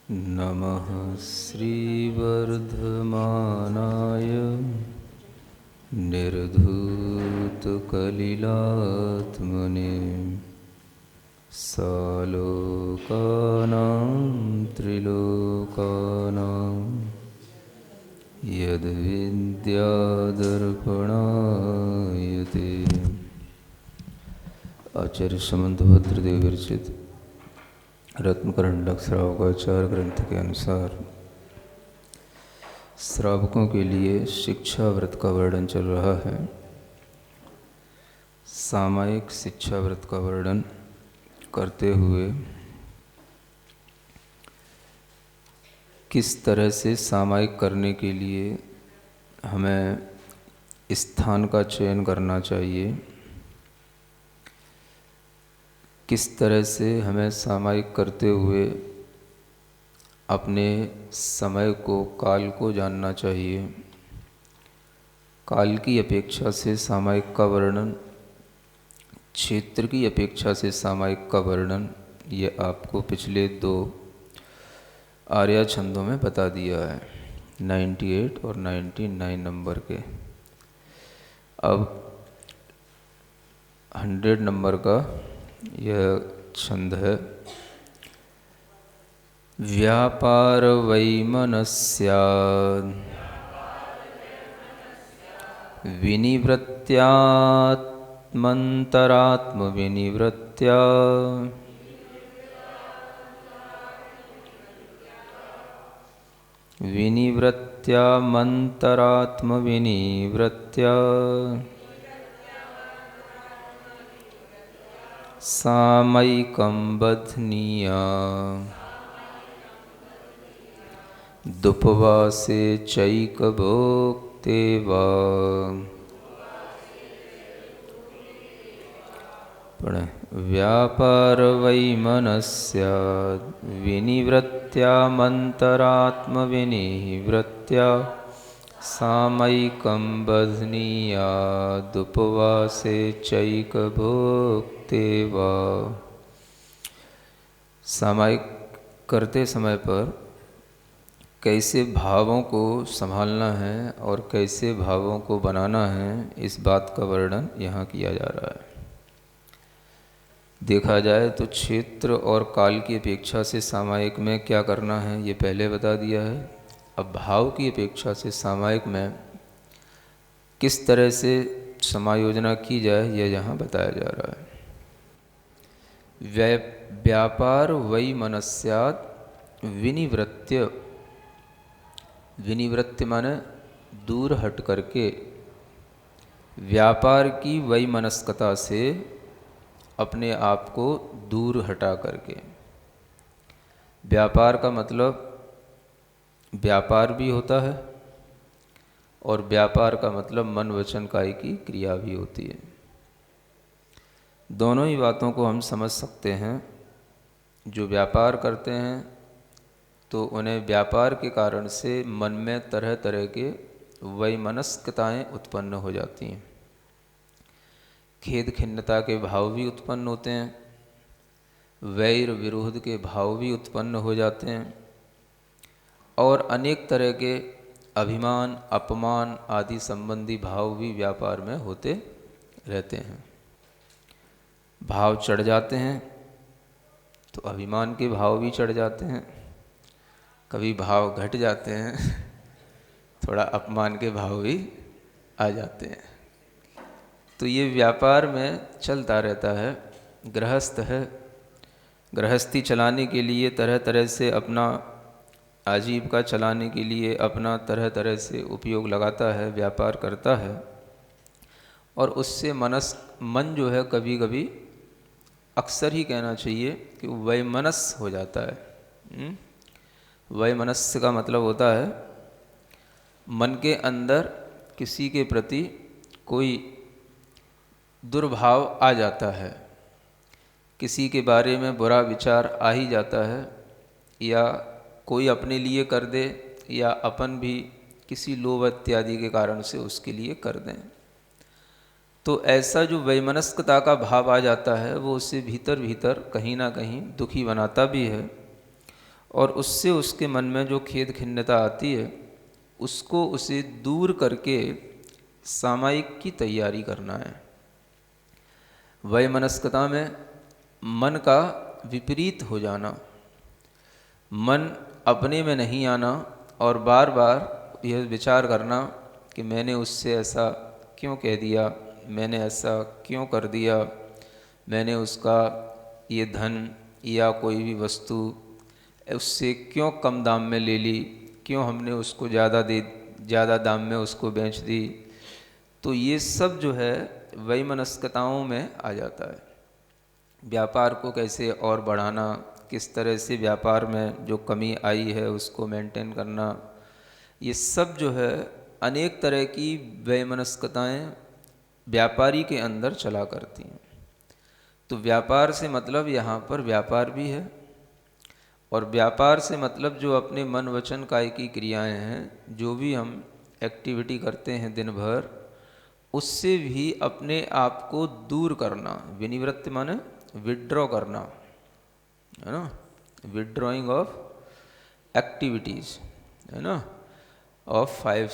नमः श्रीवर्धमानाय निर्धूतकलिलात्मने सालोकानां त्रिलोकानां यद्विद्यादर्पणायते। आचार्य समंत भद्रदेव विरचित रत्नकरंडक श्रावकाचार्य ग्रंथ के अनुसार श्रावकों के लिए शिक्षा व्रत का वर्णन चल रहा है। सामायिक शिक्षा व्रत का वर्णन करते हुए किस तरह से सामायिक करने के लिए हमें स्थान का चयन करना चाहिए, किस तरह से हमें सामायिक करते हुए अपने समय को, काल को जानना चाहिए। काल की अपेक्षा से सामायिक का वर्णन, क्षेत्र की अपेक्षा से सामायिक का वर्णन, ये आपको पिछले 2 आर्या छंदों में बता दिया है, 98 और 99 नंबर के। अब 100 नंबर का यह छंद है। व्यापार वैमनस्यात् विनिवृत्त्यात्मन्तरात्मविनिवृत्त्या विनिवृत्त्यामन्तरात्मविनिवृत्त्या सामयिकं बध्नीया दुपवासे चैकभोक्ते वा। पढ़ें। व्यापार वैमनस्यात् विनिवृत्त्यामन्तरात्मविनिवृत्त्या सामयिकं बध्नीयादुपवासे चैकभोक्ते वा। सामायिक करते समय पर कैसे भावों को संभालना है और कैसे भावों को बनाना है, इस बात का वर्णन यहाँ किया जा रहा है। देखा जाए तो क्षेत्र और काल की अपेक्षा से सामायिक में क्या करना है ये पहले बता दिया है। अब भाव की अपेक्षा से सामायिक में किस तरह से समायोजना की जाए यह यहाँ बताया जा रहा है। व्यापार वैमनस्यात् विनिवृत्त्य, विनिवृत्ति माने दूर हट करके, व्यापार की वैमनस्कता से अपने आप को दूर हटा करके। व्यापार का मतलब व्यापार भी होता है और व्यापार का मतलब मन वचन काय की क्रिया भी होती है। दोनों ही बातों को हम समझ सकते हैं। जो व्यापार करते हैं तो उन्हें व्यापार के कारण से मन में तरह तरह के वैमनस्कताएँ उत्पन्न हो जाती हैं। खेद खिन्नता के भाव भी उत्पन्न होते हैं, वैर विरोध के भाव भी उत्पन्न हो जाते हैं और अनेक तरह के अभिमान अपमान आदि संबंधी भाव भी व्यापार में होते रहते हैं। भाव चढ़ जाते हैं तो अभिमान के भाव भी चढ़ जाते हैं, कभी भाव घट जाते हैं थोड़ा अपमान के भाव भी आ जाते हैं। तो ये व्यापार में चलता रहता है। गृहस्थ है, गृहस्थी चलाने के लिए तरह तरह से अपना आजीविका चलाने के लिए अपना तरह तरह से उपयोग लगाता है, व्यापार करता है और उससे मन जो है कभी कभी, अक्सर ही कहना चाहिए कि वैमनस्य हो जाता है। वैमनस्य का मतलब होता है मन के अंदर किसी के प्रति कोई दुर्भाव आ जाता है, किसी के बारे में बुरा विचार आ ही जाता है, या कोई अपने लिए कर दे या अपन भी किसी लोभ इत्यादि के कारण से उसके लिए कर दें। तो ऐसा जो वैमनस्कता का भाव आ जाता है वो उसे भीतर भीतर कहीं ना कहीं दुखी बनाता भी है और उससे उसके मन में जो खेद खिन्नता आती है उसको उसे दूर करके सामायिक की तैयारी करना है। वैमनस्कता में मन का विपरीत हो जाना, मन अपने में नहीं आना और बार बार यह विचार करना कि मैंने उससे ऐसा क्यों कह दिया, मैंने ऐसा क्यों कर दिया, मैंने उसका ये धन या कोई भी वस्तु उससे क्यों कम दाम में ले ली, क्यों हमने उसको ज़्यादा दाम में उसको बेच दी। तो ये सब जो है वैमनस्कताओं में आ जाता है। व्यापार को कैसे और बढ़ाना, किस तरह से व्यापार में जो कमी आई है उसको मेंटेन करना, ये सब जो है अनेक तरह की वैमनस्कताएं व्यापारी के अंदर चला करती हैं। तो व्यापार से मतलब यहाँ पर व्यापार भी है, और व्यापार से मतलब जो अपने मन वचन काय की क्रियाएं हैं, जो भी हम एक्टिविटी करते हैं दिन भर, उससे भी अपने आप को दूर करना। विनिवृत्ति माने विड्रॉ करना, है ना, विड्रॉइंग ऑफ एक्टिविटीज, है ना, ऑफ 5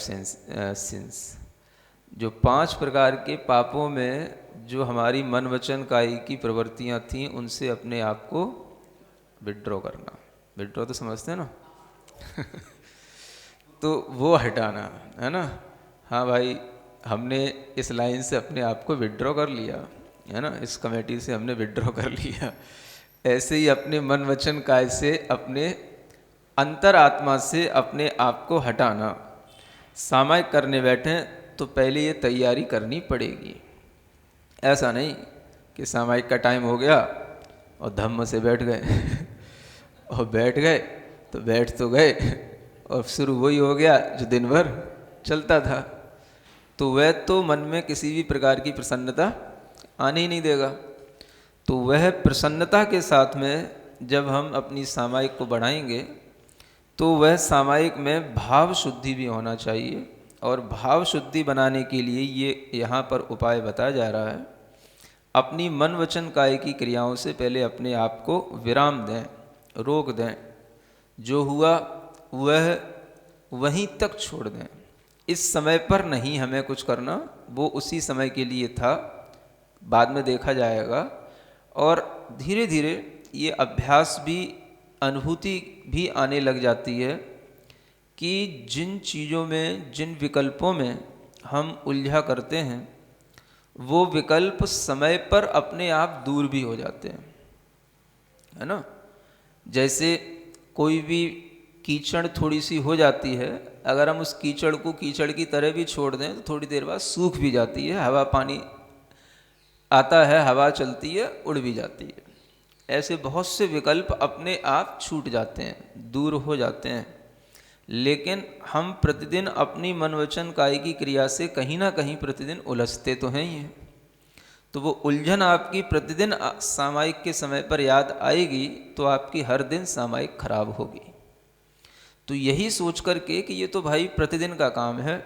सिंस। जो 5 प्रकार के पापों में जो हमारी मन वचन कायी की प्रवृत्तियां थीं, उनसे अपने आप को विड्रॉ करना। विड्रॉ तो समझते हैं ना तो वो हटाना, है ना। हाँ भाई, हमने इस लाइन से अपने आप को विड्रॉ कर लिया, है ना, इस कमेटी से हमने विड्रॉ कर लिया। ऐसे ही अपने मन वचन काय से, अपने अंतर आत्मा से अपने आप को हटाना। सामायिक करने बैठे तो पहले ये तैयारी करनी पड़ेगी। ऐसा नहीं कि सामायिक का टाइम हो गया और धम्म से बैठ गए और बैठ गए तो बैठ तो गए और शुरू वही हो गया जो दिन भर चलता था। तो वह तो मन में किसी भी प्रकार की प्रसन्नता आने ही नहीं देगा। तो वह प्रसन्नता के साथ में जब हम अपनी सामायिक को बढ़ाएंगे तो वह सामायिक में भाव शुद्धि भी होना चाहिए। और भाव शुद्धि बनाने के लिए ये यहाँ पर उपाय बताया जा रहा है। अपनी मन वचन काय की क्रियाओं से पहले अपने आप को विराम दें, रोक दें। जो हुआ वह वहीं तक छोड़ दें। इस समय पर नहीं हमें कुछ करना, वो उसी समय के लिए था, बाद में देखा जाएगा। और धीरे धीरे ये अभ्यास भी, अनुभूति भी आने लग जाती है कि जिन चीज़ों में, जिन विकल्पों में हम उलझा करते हैं, वो विकल्प समय पर अपने आप दूर भी हो जाते हैं, है ना। जैसे कोई भी कीचड़ थोड़ी सी हो जाती है, अगर हम उस कीचड़ को कीचड़ की तरह भी छोड़ दें तो थोड़ी देर बाद सूख भी जाती है। हवा पानी आता है, हवा चलती है, उड़ भी जाती है। ऐसे बहुत से विकल्प अपने आप छूट जाते हैं, दूर हो जाते हैं। लेकिन हम प्रतिदिन अपनी मन वचन काय की क्रिया से कहीं ना कहीं प्रतिदिन उलझते तो हैं ही हैं। तो वो उलझन आपकी प्रतिदिन सामायिक के समय पर याद आएगी तो आपकी हर दिन सामायिक खराब होगी। तो यही सोच करके कि ये तो भाई प्रतिदिन का काम है,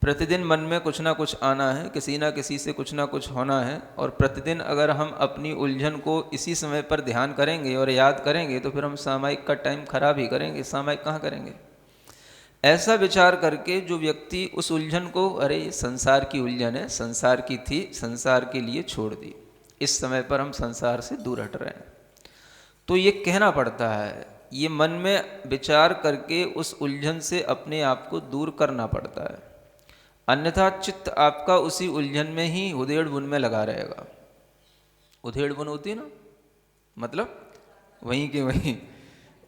प्रतिदिन मन में कुछ ना कुछ आना है, किसी ना किसी से कुछ ना कुछ होना है, और प्रतिदिन अगर हम अपनी उलझन को इसी समय पर ध्यान करेंगे और याद करेंगे तो फिर हम सामायिक का टाइम खराब ही करेंगे, सामायिक कहाँ करेंगे। ऐसा विचार करके जो व्यक्ति उस उलझन को, अरे ये संसार की उलझन है, संसार की थी, संसार के लिए छोड़ दी, इस समय पर हम संसार से दूर हट रहे हैं, तो ये कहना पड़ता है, ये मन में विचार करके उस उलझन से अपने आप को दूर करना पड़ता है। अन्यथा चित्त आपका उसी उलझन में ही उधेड़ बुन में लगा रहेगा। उधेड़ बुन होती है ना, मतलब वहीं के वहीं,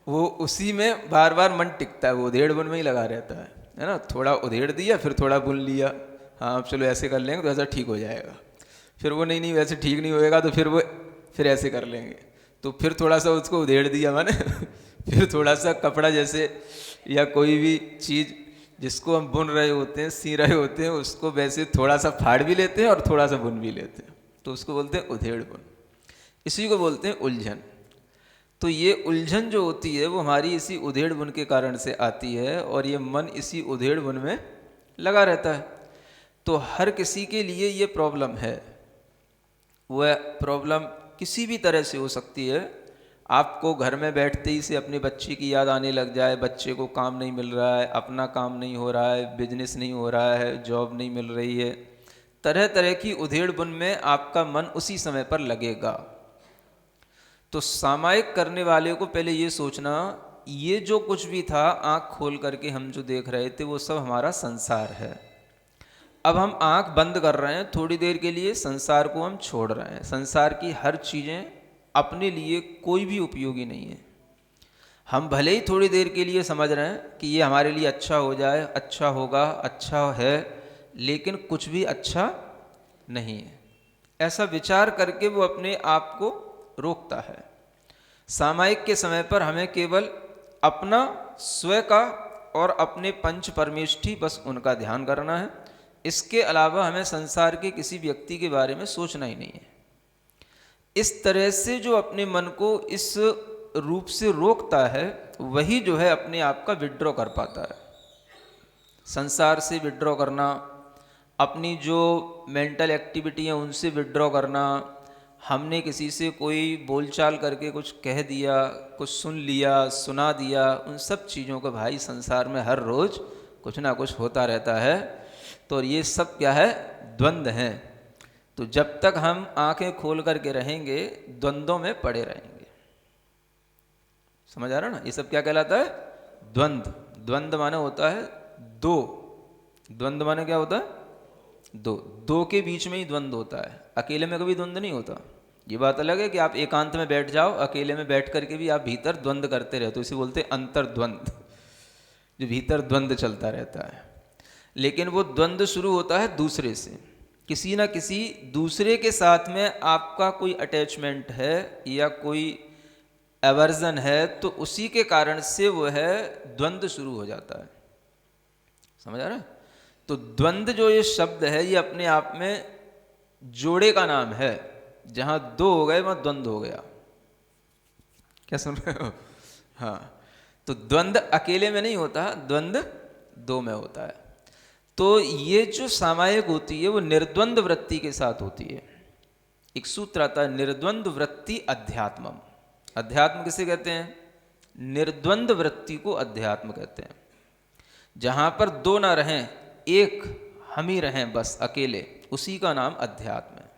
वो उसी में बार बार मन टिकता है, वो उधेड़ बुन में ही लगा रहता है ना। थोड़ा उधेड़ दिया, फिर थोड़ा बुन लिया, हाँ अब चलो ऐसे कर लेंगे तो ऐसा ठीक हो जाएगा। फिर वो नहीं वैसे ठीक नहीं होएगा तो फिर ऐसे कर लेंगे, तो फिर थोड़ा सा उसको उधेड़ दिया माने फिर थोड़ा सा कपड़ा जैसे या कोई भी चीज़ जिसको हम बुन रहे होते हैं, सी रहे होते हैं, उसको वैसे थोड़ा सा फाड़ भी लेते हैं और थोड़ा सा बुन भी लेते हैं, तो उसको बोलते हैं उधेड़ बुन। इसी को बोलते हैं उलझन। तो ये उलझन जो होती है वो हमारी इसी उधेड़ बुन के कारण से आती है, और ये मन इसी उधेड़ बुन में लगा रहता है। तो हर किसी के लिए ये प्रॉब्लम है। वह प्रॉब्लम किसी भी तरह से हो सकती है। आपको घर में बैठते ही से अपने बच्चे की याद आने लग जाए, बच्चे को काम नहीं मिल रहा है, अपना काम नहीं हो रहा है, बिजनेस नहीं हो रहा है, जॉब नहीं मिल रही है, तरह तरह की उधेड़ बुन में आपका मन उसी समय पर लगेगा। तो सामायिक करने वाले को पहले ये सोचना, ये जो कुछ भी था आँख खोल करके हम जो देख रहे थे वो सब हमारा संसार है। अब हम आँख बंद कर रहे हैं, थोड़ी देर के लिए संसार को हम छोड़ रहे हैं। संसार की हर चीज़ें अपने लिए कोई भी उपयोगी नहीं है। हम भले ही थोड़ी देर के लिए समझ रहे हैं कि ये हमारे लिए अच्छा हो जाए, अच्छा होगा, अच्छा है, लेकिन कुछ भी अच्छा नहीं है। ऐसा विचार करके वो अपने आप को रोकता है। सामायिक के समय पर हमें केवल अपना स्वयं का और अपने पंच परमेष्ठी बस उनका ध्यान करना है। इसके अलावा हमें संसार के किसी व्यक्ति के बारे में सोचना ही नहीं है। इस तरह से जो अपने मन को इस रूप से रोकता है वही जो है अपने आप का विड्रॉ कर पाता है। संसार से विड्रॉ करना, अपनी जो मेंटल एक्टिविटी है उनसे विड्रॉ करना, हमने किसी से कोई बोलचाल करके कुछ कह दिया, कुछ सुन लिया, सुना दिया, उन सब चीज़ों का भाई संसार में हर रोज़ कुछ ना कुछ होता रहता है। तो ये सब क्या है? द्वंद्व हैं। तो जब तक हम आंखें खोल करके रहेंगे द्वंद्वों में पड़े रहेंगे। समझ आ रहा ना? ये सब क्या कहलाता है? द्वंद्व। द्वंद्व माने होता है दो। द्वंद्व माने क्या होता है? दो। दो के बीच में ही द्वंद्व होता है, अकेले में कभी द्वंद्व नहीं होता। ये बात अलग है कि आप एकांत में बैठ जाओ, अकेले में बैठ करके भी आप भीतर द्वंद्व करते रहे, तो इसे बोलते हैं अंतर्द्वंद्व, जो भीतर द्वंद्व चलता रहता है। लेकिन वो द्वंद्व शुरू होता है दूसरे से, किसी ना किसी दूसरे के साथ में आपका कोई अटैचमेंट है या कोई एवर्जन है, तो उसी के कारण से वो है द्वंद्व शुरू हो जाता है। समझ आ रहा है? तो द्वंद्व जो ये शब्द है ये अपने आप में जोड़े का नाम है। जहां दो हो गए वहां द्वंद्व हो गया। क्या सुन रहे हो? हाँ, तो द्वंद्व अकेले में नहीं होता, द्वंद्व दो में होता है। तो ये जो सामायिक होती है वो निर्द्वंद्व वृत्ति के साथ होती है। एक सूत्र आता है, निर्द्वंद्व वृत्ति अध्यात्मम। अध्यात्म किसे कहते हैं? निर्द्वंद्व वृत्ति को अध्यात्म कहते हैं। जहां पर दो ना रहें, एक हम ही रहें बस अकेले, उसी का नाम अध्यात्म है।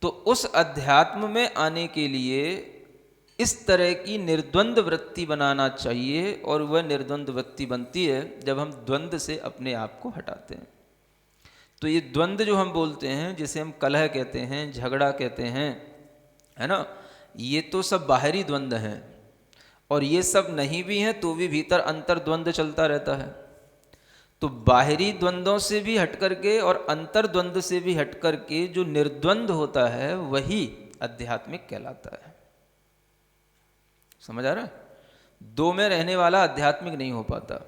तो उस अध्यात्म में आने के लिए इस तरह की निर्द्वंद्व वृत्ति बनाना चाहिए, और वह निर्द्वंद्व वृत्ति बनती है जब हम द्वंद्व से अपने आप को हटाते हैं। तो ये द्वंद्व जो हम बोलते हैं, जिसे हम कलह कहते हैं, झगड़ा कहते हैं, है ना, ये तो सब बाहरी द्वंद्व हैं। और ये सब नहीं भी हैं तो भी भीतर अंतर द्वंद्व चलता रहता है। तो बाहरी द्वंद्वों से भी हट करके और अंतर द्वंद्व से भी हट करके जो निर्द्वंद्व होता है वही आध्यात्मिक कहलाता है। समझ आ रहा है? दो में रहने वाला आध्यात्मिक नहीं हो पाता।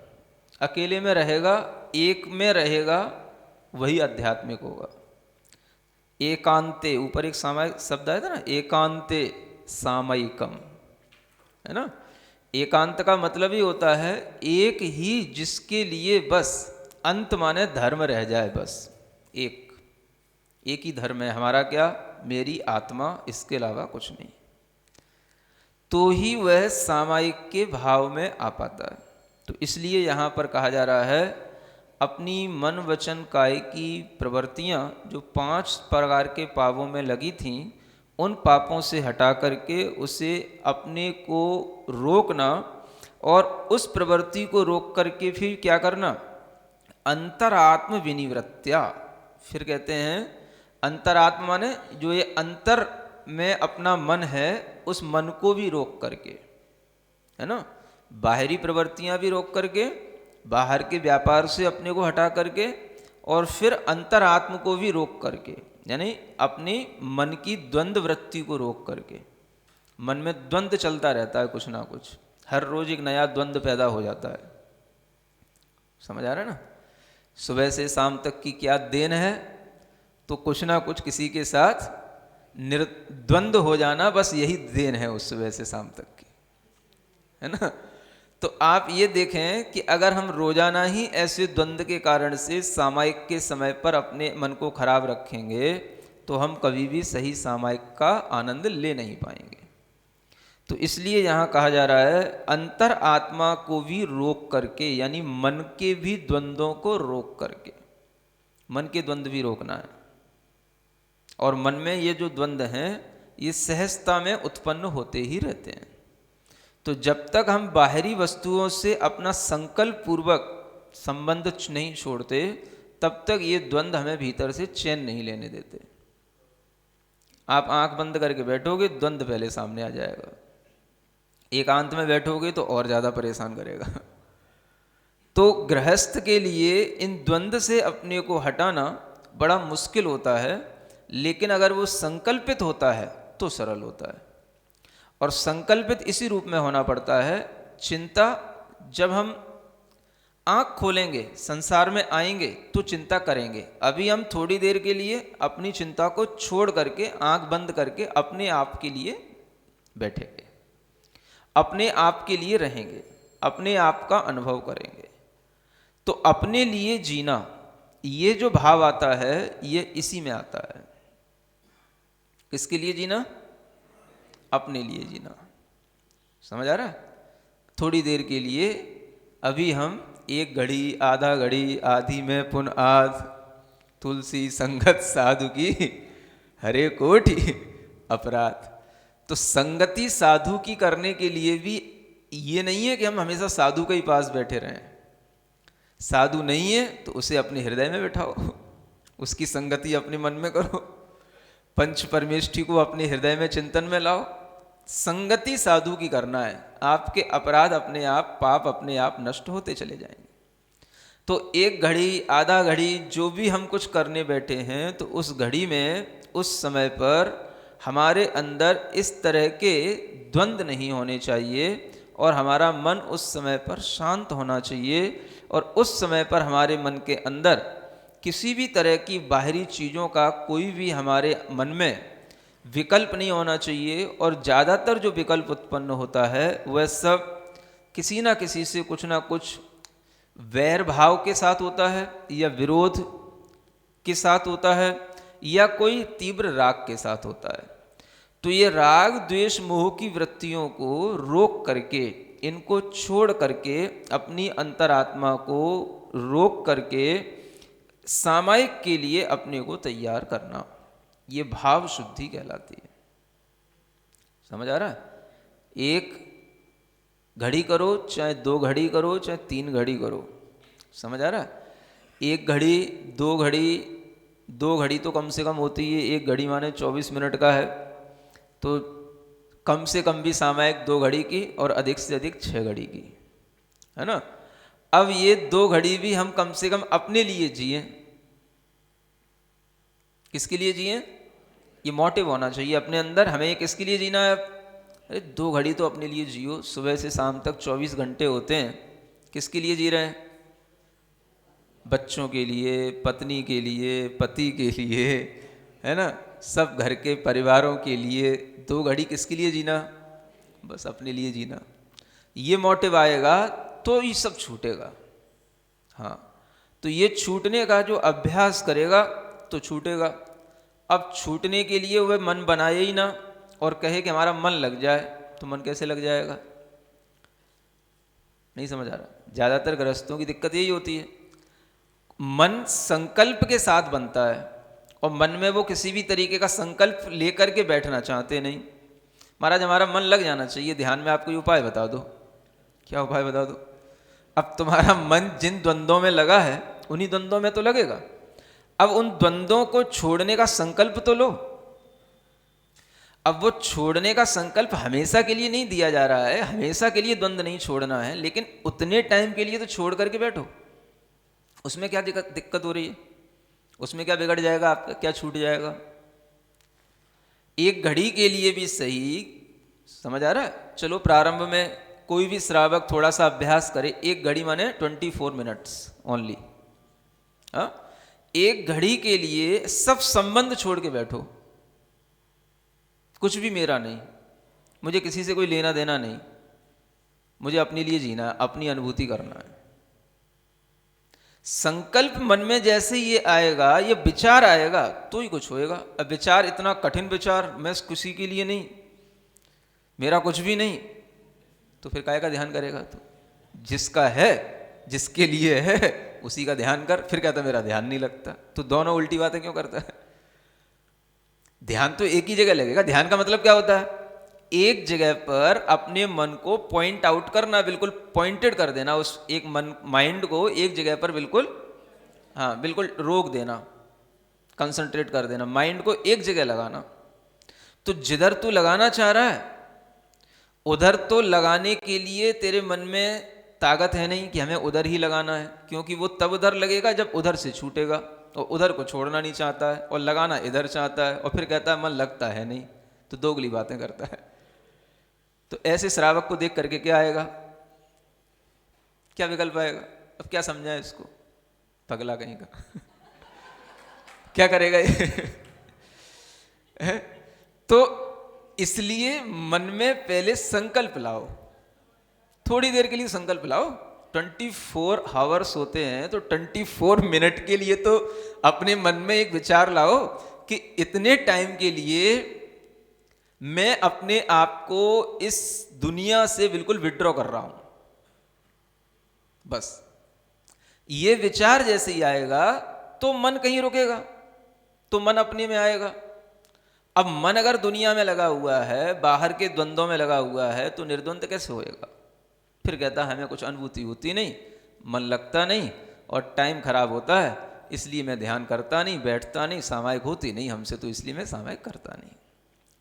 अकेले में रहेगा, एक में रहेगा, वही आध्यात्मिक होगा। एकांते, ऊपर एक सामायिक शब्द आया था ना, एकांते सामयिकम, है ना। एकांत का मतलब ही होता है एक ही, जिसके लिए बस अंत माने धर्म रह जाए, बस एक ही धर्म है हमारा, क्या? मेरी आत्मा, इसके अलावा कुछ नहीं। तो ही वह सामायिक के भाव में आ पाता है। तो इसलिए यहाँ पर कहा जा रहा है, अपनी मन वचन काय की प्रवृत्तियाँ जो 5 प्रकार के पापों में लगी थीं, उन पापों से हटा करके उसे अपने को रोकना, और उस प्रवृत्ति को रोक करके फिर क्या करना? अंतरात्म विनिवृत्त्या। फिर कहते हैं अंतरात्म माने जो ये अंतर में अपना मन है, उस मन को भी रोक करके, है ना, बाहरी प्रवृत्तियां भी रोक करके, बाहर के व्यापार से अपने को हटा करके, और फिर अंतरात्म को भी रोक करके, यानी अपनी मन की द्वंद्व वृत्ति को रोक करके। मन में द्वंद्व चलता रहता है, कुछ ना कुछ, हर रोज एक नया द्वंद्व पैदा हो जाता है। समझ आ रहा है ना? सुबह से शाम तक की क्या देन है, तो कुछ ना कुछ किसी के साथ निर्द्वंद्व हो जाना, बस यही देन है उस सुबह से शाम तक की, है ना। तो आप ये देखें कि अगर हम रोजाना ही ऐसे द्वंद्व के कारण से सामायिक के समय पर अपने मन को खराब रखेंगे, तो हम कभी भी सही सामायिक का आनंद ले नहीं पाएंगे। तो इसलिए यहाँ कहा जा रहा है अंतर आत्मा को भी रोक करके, यानी मन के भी द्वंद्वों को रोक करके, मन के द्वंद्व भी रोकना है। और मन में ये जो द्वंद्व हैं ये सहजता में उत्पन्न होते ही रहते हैं। तो जब तक हम बाहरी वस्तुओं से अपना संकल्प पूर्वक संबंध नहीं छोड़ते, तब तक ये द्वंद्व हमें भीतर से चैन नहीं लेने देते। आप आंख बंद करके बैठोगे, द्वंद्व पहले सामने आ जाएगा। एकांत में बैठोगे तो और ज़्यादा परेशान करेगा। तो गृहस्थ के लिए इन द्वंद्व से अपने को हटाना बड़ा मुश्किल होता है, लेकिन अगर वो संकल्पित होता है तो सरल होता है। और संकल्पित इसी रूप में होना पड़ता है। चिंता, जब हम आंख खोलेंगे, संसार में आएंगे तो चिंता करेंगे। अभी हम थोड़ी देर के लिए अपनी चिंता को छोड़ करके, आंख बंद करके अपने आप के लिए बैठेंगे, अपने आप के लिए रहेंगे, अपने आप का अनुभव करेंगे। तो अपने लिए जीना, ये जो भाव आता है ये इसी में आता है। किसके लिए जीना? अपने लिए जीना। समझ आ रहा है? थोड़ी देर के लिए, अभी हम एक घड़ी, आधा घड़ी, आधी में पुन आध, तुलसी संगत साधु की हरे कोटि अपराध। तो संगति साधु की करने के लिए भी ये नहीं है कि हम हमेशा साधु के ही पास बैठे रहें। साधु नहीं है तो उसे अपने हृदय में बैठाओ, उसकी संगति अपने मन में करो, पंच परमेष्ठी को अपने हृदय में चिंतन में लाओ। संगति साधु की करना है। आपके अपराध अपने आप, पाप अपने आप नष्ट होते चले जाएंगे। तो एक घड़ी, आधा घड़ी, जो भी हम कुछ करने बैठे हैं, तो उस घड़ी में, उस समय पर हमारे अंदर इस तरह के द्वंद्व नहीं होने चाहिए और हमारा मन उस समय पर शांत होना चाहिए। और उस समय पर हमारे मन के अंदर किसी भी तरह की बाहरी चीज़ों का कोई भी हमारे मन में विकल्प नहीं होना चाहिए। और ज़्यादातर जो विकल्प उत्पन्न होता है वह सब किसी ना किसी से कुछ ना कुछ वैर भाव के साथ होता है, या विरोध के साथ होता है, या कोई तीव्र राग के साथ होता है। तो ये राग, द्वेष, मोह की वृत्तियों को रोक करके, इनको छोड़ करके, अपनी अंतरात्मा को रोक करके सामायिक के लिए अपने को तैयार करना, ये भाव शुद्धि कहलाती है। समझ आ रहा है? एक घड़ी करो, चाहे 2 घड़ी करो, चाहे 3 घड़ी करो। समझ आ रहा है? एक घड़ी, 2 घड़ी, 2 घड़ी तो कम से कम होती है। एक घड़ी माने 24 मिनट का है, तो कम से कम भी सामायिक 2 घड़ी की, और अधिक से अधिक 6 घड़ी की, है ना? अब ये 2 घड़ी भी हम कम से कम अपने लिए जिए। किसके लिए जिए? ये मोटिव होना चाहिए अपने अंदर, हमें किसके लिए जीना है? अरे 2 घड़ी तो अपने लिए जियो। सुबह से शाम तक 24 घंटे होते हैं, किसके लिए जी रहे हैं? बच्चों के लिए, पत्नी के लिए, पति के लिए, है ना? सब घर के परिवारों के लिए 2 घड़ी किसके लिए जीना? बस अपने लिए जीना। ये मोटिव आएगा तो ये सब छूटेगा। हाँ, तो ये छूटने का जो अभ्यास करेगा तो छूटेगा। अब छूटने के लिए वह मन बनाए ही ना और कहे कि हमारा मन लग जाए, तो मन कैसे लग जाएगा? नहीं समझ आ रहा। ज़्यादातर गृहस्थों की दिक्कत यही होती है, मन संकल्प के साथ बनता है और मन में वो किसी भी तरीके का संकल्प लेकर के बैठना चाहते नहीं। महाराज हमारा मन लग जाना चाहिए ध्यान में, आप कोई उपाय बता दो। क्या उपाय बता दो? अब तुम्हारा मन जिन द्वंद्वों में लगा है उन्हीं द्वंद्वों में तो लगेगा। अब उन द्वंद्वों को छोड़ने का संकल्प तो लो। अब वो छोड़ने का संकल्प हमेशा के लिए नहीं दिया जा रहा है, हमेशा के लिए द्वंद्व नहीं छोड़ना है, लेकिन उतने टाइम के लिए तो छोड़ करके बैठो। उसमें क्या दिक्कत हो रही है? उसमें क्या बिगड़ जाएगा आपका? क्या छूट जाएगा? एक घड़ी के लिए भी सही, समझ आ रहा है? चलो प्रारंभ में कोई भी श्रावक थोड़ा सा अभ्यास करे। एक घड़ी माने 24 मिनट्स ओनली। एक घड़ी के लिए सब संबंध छोड़ के बैठो। कुछ भी मेरा नहीं, मुझे किसी से कोई लेना देना नहीं, मुझे अपने लिए जीना है, अपनी अनुभूति करना है। संकल्प मन में जैसे ये आएगा, ये विचार आएगा तो ही कुछ होएगा। अब विचार इतना कठिन विचार, मैं किसी के लिए नहीं, मेरा कुछ भी नहीं, तो फिर काहे का ध्यान करेगा तू? जिसका है, जिसके लिए है, उसी का ध्यान कर। फिर कहता मेरा ध्यान नहीं लगता। तो दोनों उल्टी बातें क्यों करता है? ध्यान तो एक ही जगह लगेगा। ध्यान का मतलब क्या होता है? एक जगह पर अपने मन को पॉइंट आउट करना, बिल्कुल पॉइंटेड कर देना, उस एक माइंड को एक जगह पर बिल्कुल, हाँ बिल्कुल रोक देना, कंसंट्रेट कर देना, माइंड को एक जगह लगाना। तो जिधर तू लगाना चाह रहा है उधर तो लगाने के लिए तेरे मन में ताकत है नहीं कि हमें उधर ही लगाना है, क्योंकि वो तब उधर लगेगा जब उधर से छूटेगा, और उधर को छोड़ना नहीं चाहता है और लगाना इधर चाहता है, और फिर कहता है मन लगता है नहीं। तो दोगली बातें करता है। तो ऐसे श्रावक को देख करके क्या आएगा, क्या विकल्प आएगा? अब क्या समझा है इसको? पगला कहीं का। क्या करेगा ये? तो इसलिए मन में पहले संकल्प लाओ, थोड़ी देर के लिए संकल्प लाओ। 24 आवर्स होते हैं, तो 24 मिनट के लिए तो अपने मन में एक विचार लाओ कि इतने टाइम के लिए मैं अपने आप को इस दुनिया से बिल्कुल विड्रॉ कर रहा हूं। बस ये विचार जैसे ही आएगा तो मन कहीं रुकेगा, तो मन अपने में आएगा। अब मन अगर दुनिया में लगा हुआ है, बाहर के द्वंद्वों में लगा हुआ है, तो निर्द्वंद कैसे होएगा? फिर कहता है हमें कुछ अनुभूति होती नहीं, मन लगता नहीं और टाइम खराब होता है, इसलिए मैं ध्यान करता नहीं, बैठता नहीं, सामायिक होती नहीं हमसे, तो इसलिए मैं सामायिक करता नहीं।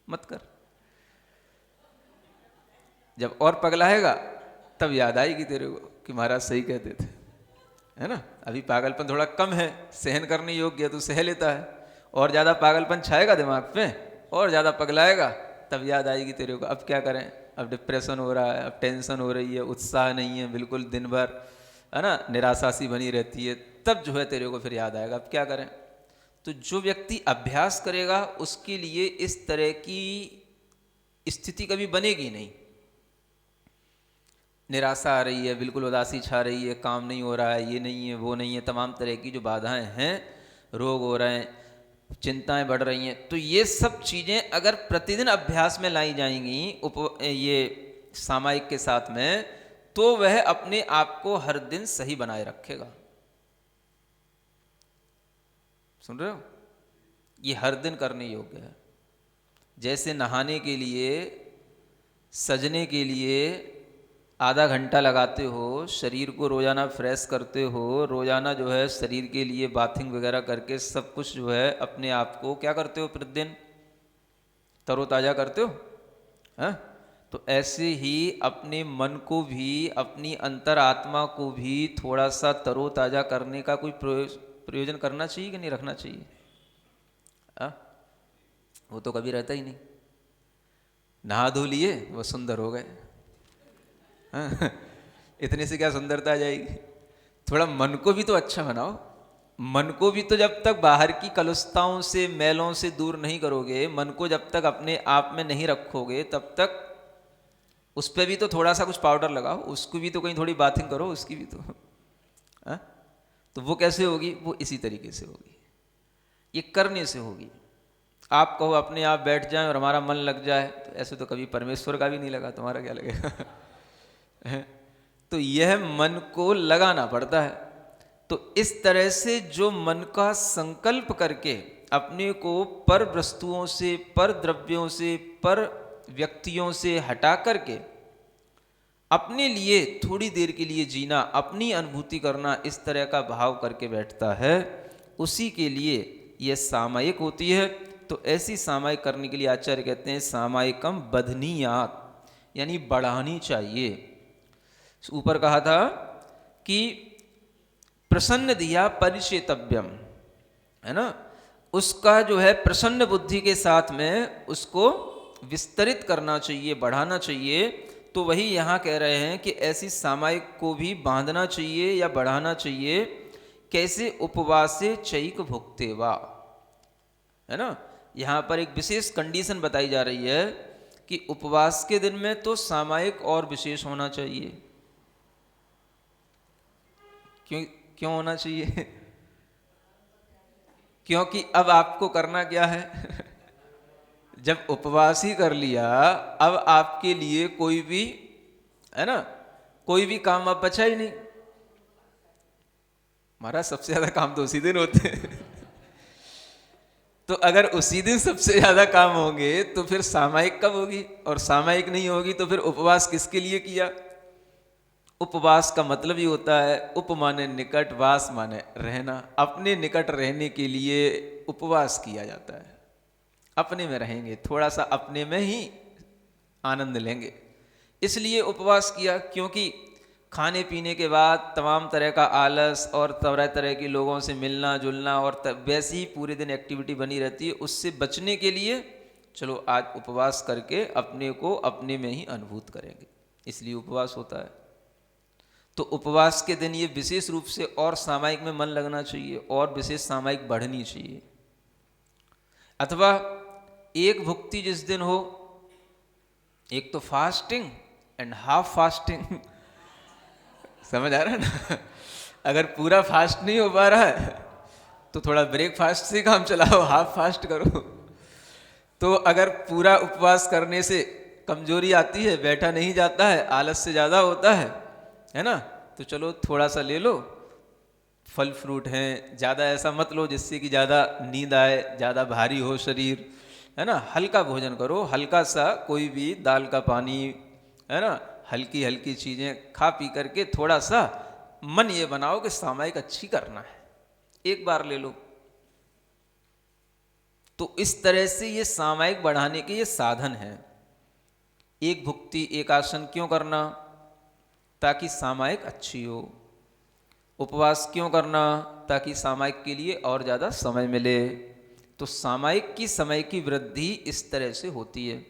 मत कर। जब और पगलाएगा तब याद आएगी तेरे को कि महाराज सही कहते थे, है ना। अभी पागलपन थोड़ा कम है, सहन करने योग्य है तो सह लेता है, और ज़्यादा पागलपन छाएगा दिमाग पे और ज़्यादा पगलाएगा तब याद आएगी तेरे को। अब क्या करें, अब डिप्रेशन हो रहा है, अब टेंशन हो रही है, उत्साह नहीं है बिल्कुल, दिन भर है ना निराशा सी बनी रहती है, तब जो है तेरे को फिर याद आएगा। अब क्या करें? तो जो व्यक्ति अभ्यास करेगा उसके लिए इस तरह की स्थिति कभी बनेगी नहीं। निराशा आ रही है, बिल्कुल उदासी छा रही है, काम नहीं हो रहा है, ये नहीं है, वो नहीं है, तमाम तरह की जो बाधाएं हैं, रोग हो रहे हैं, चिंताएं बढ़ रही हैं, तो ये सब चीज़ें अगर प्रतिदिन अभ्यास में लाई जाएंगी ये सामायिक के साथ में, तो वह अपने आप को हर दिन सही बनाए रखेगा। सुन रहे हो? ये हर दिन करने योग्य है। जैसे नहाने के लिए, सजने के लिए आधा घंटा लगाते हो, शरीर को रोज़ाना फ्रेश करते हो, रोज़ाना जो है शरीर के लिए बाथिंग वगैरह करके सब कुछ जो है अपने आप को क्या करते हो, प्रतिदिन तरोताज़ा करते हो, हैं? तो ऐसे ही अपने मन को भी, अपनी अंतरात्मा को भी थोड़ा सा तरोताज़ा करने का कोई प्रयोजन करना चाहिए कि नहीं रखना चाहिए? वो तो कभी रहता ही नहीं। नहा धो लिए, वो सुंदर हो गए। हाँ? इतने से क्या सुंदरता आ जाएगी? थोड़ा मन को भी तो अच्छा बनाओ। मन को भी तो जब तक बाहर की कलुषताओं से, मैलों से दूर नहीं करोगे, मन को जब तक अपने आप में नहीं रखोगे, तब तक उस पर भी तो थोड़ा सा कुछ पाउडर लगाओ, उसको भी तो कहीं थोड़ी बाथिंग करो, उसकी भी तो। हाँ? तो वो कैसे होगी? वो इसी तरीके से होगी, ये करने से होगी। आप कहो अपने आप बैठ जाएं और हमारा मन लग जाए, तो ऐसे तो कभी परमेश्वर का भी नहीं लगा, तुम्हारा क्या लगेगा? तो यह मन को लगाना पड़ता है। तो इस तरह से जो मन का संकल्प करके अपने को पर वस्तुओं से, पर द्रव्यों से, पर व्यक्तियों से हटा करके अपने लिए थोड़ी देर के लिए जीना, अपनी अनुभूति करना, इस तरह का भाव करके बैठता है, उसी के लिए यह सामायिक होती है। तो ऐसी सामायिक करने के लिए आचार्य कहते हैं सामायिकम बधनीयात, यानी बढ़ानी चाहिए। ऊपर कहा था कि प्रसन्न दिया परिचेतव्यम, है ना, उसका जो है प्रसन्न बुद्धि के साथ में उसको विस्तरित करना चाहिए, बढ़ाना चाहिए। तो वही यहाँ कह रहे हैं कि ऐसी सामायिक को भी बांधना चाहिए या बढ़ाना चाहिए। कैसे? उपवासे चैक भुक्तेवा, है ना। यहाँ पर एक विशेष कंडीशन बताई जा रही है कि उपवास के दिन में तो सामायिक और विशेष होना चाहिए। क्यों होना चाहिए? क्योंकि अब आपको करना क्या है? जब उपवास ही कर लिया, अब आपके लिए कोई भी, है ना, कोई भी काम अब बचा ही नहीं। महाराज सबसे ज्यादा काम तो उसी दिन होते हैं। तो अगर उसी दिन सबसे ज्यादा काम होंगे तो फिर सामायिक कब होगी? और सामायिक नहीं होगी तो फिर उपवास किसके लिए किया? उपवास का मतलब ही होता है, उप माने निकट, वास माने रहना। अपने निकट रहने के लिए उपवास किया जाता है। अपने में रहेंगे, थोड़ा सा अपने में ही आनंद लेंगे, इसलिए उपवास किया। क्योंकि खाने पीने के बाद तमाम तरह का आलस और तरह तरह के लोगों से मिलना जुलना और वैसे ही पूरे दिन एक्टिविटी बनी रहती है, उससे बचने के लिए चलो आज उपवास करके अपने को अपने में ही अनुभूत करेंगे, इसलिए उपवास होता है। तो उपवास के दिन ये विशेष रूप से और सामायिक में मन लगना चाहिए और विशेष सामायिक बढ़नी चाहिए। अथवा एक भुक्ति जिस दिन हो, एक तो फास्टिंग एंड हाफ फास्टिंग, समझ आ रहा है ना? अगर पूरा फास्ट नहीं हो पा रहा है तो थोड़ा ब्रेकफास्ट से काम चलाओ, हाफ फास्ट करो। तो अगर पूरा उपवास करने से कमजोरी आती है, बैठा नहीं जाता है, आलस से ज़्यादा होता है ना, तो चलो थोड़ा सा ले लो, फल फ्रूट हैं, ज़्यादा ऐसा मत लो जिससे कि ज़्यादा नींद आए, ज़्यादा भारी हो शरीर, है ना। हल्का भोजन करो, हल्का सा कोई भी दाल का पानी, है ना, हल्की हल्की चीज़ें खा पी करके थोड़ा सा मन ये बनाओ कि सामायिक अच्छी करना है, एक बार ले लो। तो इस तरह से ये सामायिक बढ़ाने के ये साधन हैं। एक भुक्ति एक आसन क्यों करना? ताकि सामायिक अच्छी हो। उपवास क्यों करना? ताकि सामायिक के लिए और ज़्यादा समय मिले। तो सामायिक की समय की वृद्धि इस तरह से होती है,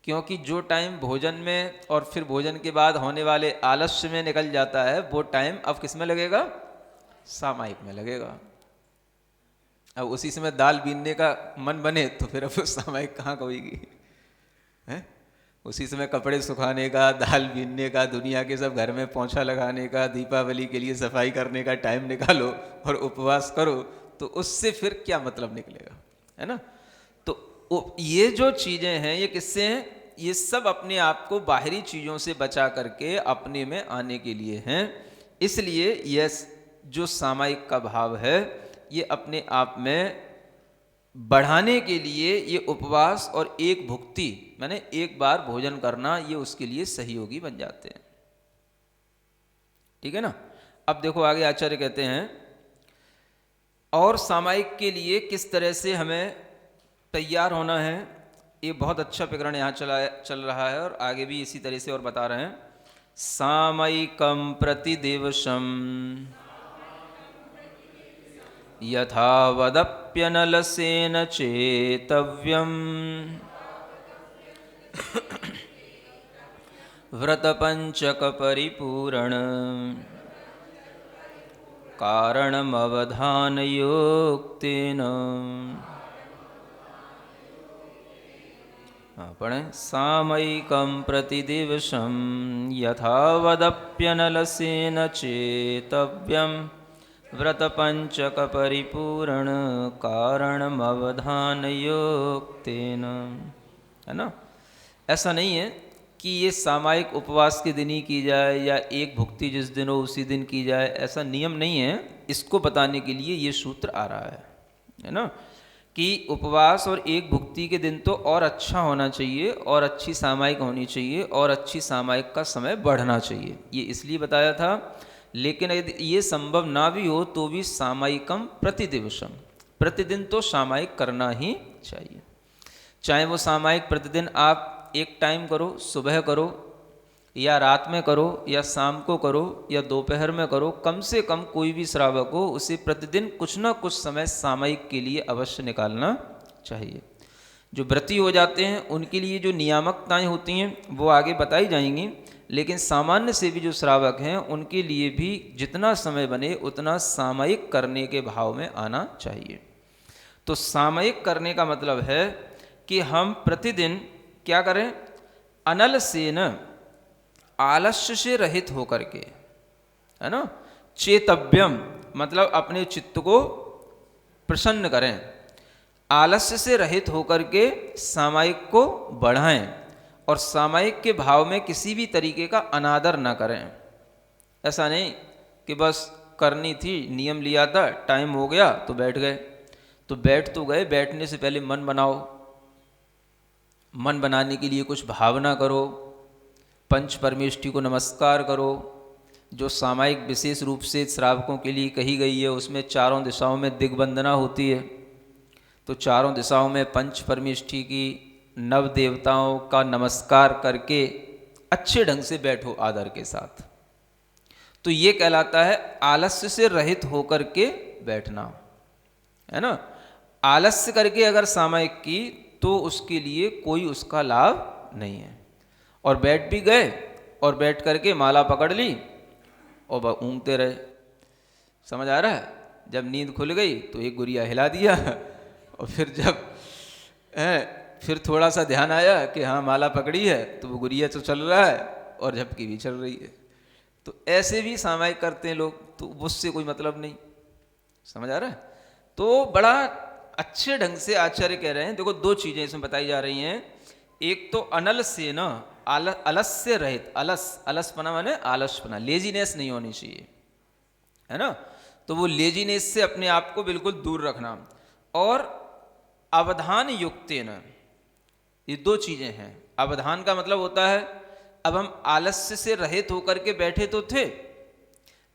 क्योंकि जो टाइम भोजन में और फिर भोजन के बाद होने वाले आलस्य में निकल जाता है, वो टाइम अब किस में लगेगा? सामायिक में लगेगा। अब उसी समय दाल बीनने का मन बने तो फिर अब सामायिक कहाँ होगी? हैं? उसी समय कपड़े सुखाने का, दाल बीनने का, दुनिया के सब घर में पोंछा लगाने का, दीपावली के लिए सफाई करने का टाइम निकालो और उपवास करो, तो उससे फिर क्या मतलब निकलेगा, है ना। तो ये जो चीज़ें हैं ये किससे हैं? ये सब अपने आप को बाहरी चीज़ों से बचा करके अपने में आने के लिए हैं। इसलिए यह जो सामायिक का भाव है ये अपने आप में बढ़ाने के लिए ये उपवास और एक भुक्ति माने एक बार भोजन करना, ये उसके लिए सहयोगी बन जाते हैं। ठीक है ना। अब देखो आगे आचार्य कहते हैं, और सामायिक के लिए किस तरह से हमें तैयार होना है। ये बहुत अच्छा प्रकरण यहाँ चल रहा है और आगे भी इसी तरह से और बता रहे हैं। सामयिकम प्रतिदिवसम यथावदप्यनलसेन चेतव्यम व्रतपंचक परिपूर्ण कारणमवधानयोक्तेन। पढ़ें। सामयिकं प्रतिदिवसं यथावदप्यनलसेन चेतव्यं व्रतपंचक परिपूर्ण कारणमवधानयोक्तेन। है ना। ऐसा नहीं है कि ये सामायिक उपवास के दिन ही की जाए या एक भुक्ति जिस दिन हो उसी दिन की जाए, ऐसा नियम नहीं है। इसको बताने के लिए ये सूत्र आ रहा है ना, कि उपवास और एक भुक्ति के दिन तो और अच्छा होना चाहिए और अच्छी सामायिक होनी चाहिए और अच्छी सामायिक का समय बढ़ना चाहिए, ये इसलिए बताया था। लेकिन यदि ये संभव ना भी हो तो भी सामायिकम प्रतिदिवसम, प्रतिदिन तो सामायिक करना ही चाहिए। चाहे वो सामायिक प्रतिदिन आप एक टाइम करो, सुबह करो या रात में करो या शाम को करो या दोपहर में करो, कम से कम कोई भी श्रावक हो उसे प्रतिदिन कुछ ना कुछ समय सामायिक के लिए अवश्य निकालना चाहिए। जो व्रती हो जाते हैं उनके लिए जो नियामकताएं होती हैं वो आगे बताई जाएंगी, लेकिन सामान्य से भी जो श्रावक हैं उनके लिए भी जितना समय बने उतना सामयिक करने के भाव में आना चाहिए। तो सामयिक करने का मतलब है कि हम प्रतिदिन क्या करें, अनल से न आलस्य से रहित होकर के, है ना, चेतव्यम मतलब अपने चित्त को प्रसन्न करें। आलस्य से रहित होकर के सामायिक को बढ़ाएं और सामायिक के भाव में किसी भी तरीके का अनादर न करें। ऐसा नहीं कि बस करनी थी, नियम लिया था, टाइम हो गया तो बैठ गए। तो बैठ तो गए, बैठने से पहले मन बनाओ। मन बनाने के लिए कुछ भावना करो, पंच परमेष्ठी को नमस्कार करो। जो सामायिक विशेष रूप से श्रावकों के लिए कही गई है उसमें चारों दिशाओं में दिग्वंदना होती है। तो चारों दिशाओं में पंच परमेष्ठी की नव देवताओं का नमस्कार करके अच्छे ढंग से बैठो आदर के साथ। तो ये कहलाता है आलस्य से रहित होकर के बैठना, है ना। आलस्य करके अगर सामायिक की तो उसके लिए कोई उसका लाभ नहीं है। और बैठ भी गए और बैठ करके माला पकड़ ली और ऊँघते रहे। समझ आ रहा है? जब नींद खुल गई तो एक गुड़िया हिला दिया और फिर जब फिर थोड़ा सा ध्यान आया कि हाँ माला पकड़ी है तो वो गुड़िया तो चल रहा है और झपकी भी चल रही है। तो ऐसे भी सामायिक करते हैं लोग, तो उससे कोई मतलब नहीं। समझ आ रहा है? तो बड़ा अच्छे ढंग से आचार्य कह रहे हैं, देखो दो चीजें इसमें बताई जा रही हैं। एक तो अनल से न अलस से रहित, अलसपना माने आलसपना, लेजीनेस नहीं होनी चाहिए, है ना। तो वो लेजीनेस से अपने आप को बिल्कुल दूर रखना। और अवधान युक्तेन, ये दो चीजें हैं। अवधान का मतलब होता है अब हम आलस्य से रहित होकर के बैठे तो थे,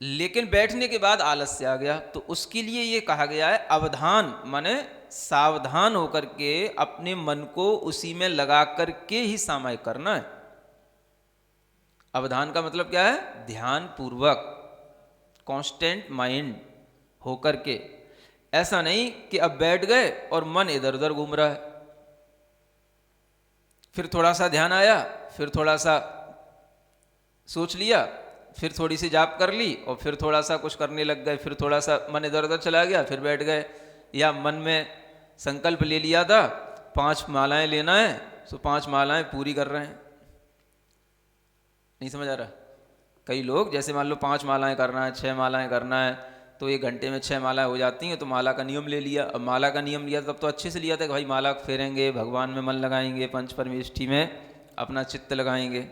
लेकिन बैठने के बाद आलस्य आ गया, तो उसके लिए ये कहा गया है अवधान माने सावधान होकर के अपने मन को उसी में लगा करके ही सामायिक करना है। अवधान का मतलब क्या है? ध्यान पूर्वक, कांस्टेंट माइंड होकर के। ऐसा नहीं कि अब बैठ गए और मन इधर उधर घूम रहा है, फिर थोड़ा सा ध्यान आया, फिर थोड़ा सा सोच लिया, फिर थोड़ी सी जाप कर ली और फिर थोड़ा सा कुछ करने लग गए, फिर थोड़ा सा मन इधर उधर चला गया, फिर बैठ गए। या मन में संकल्प ले लिया था 5 मालाएं लेना है, तो 5 मालाएं पूरी कर रहे हैं। नहीं समझ आ रहा? कई लोग जैसे मान लो 5 मालाएं करना है, 6 मालाएं करना है, तो 1 घंटे में 6 मालाएं हो जाती हैं, तो माला का नियम ले लिया। अब माला का नियम लिया तब तो अच्छे से लिया था कि भाई माला फेरेंगे, भगवान में मन लगाएंगे, पंच परमेष्ठी में अपना चित्त लगाएंगे।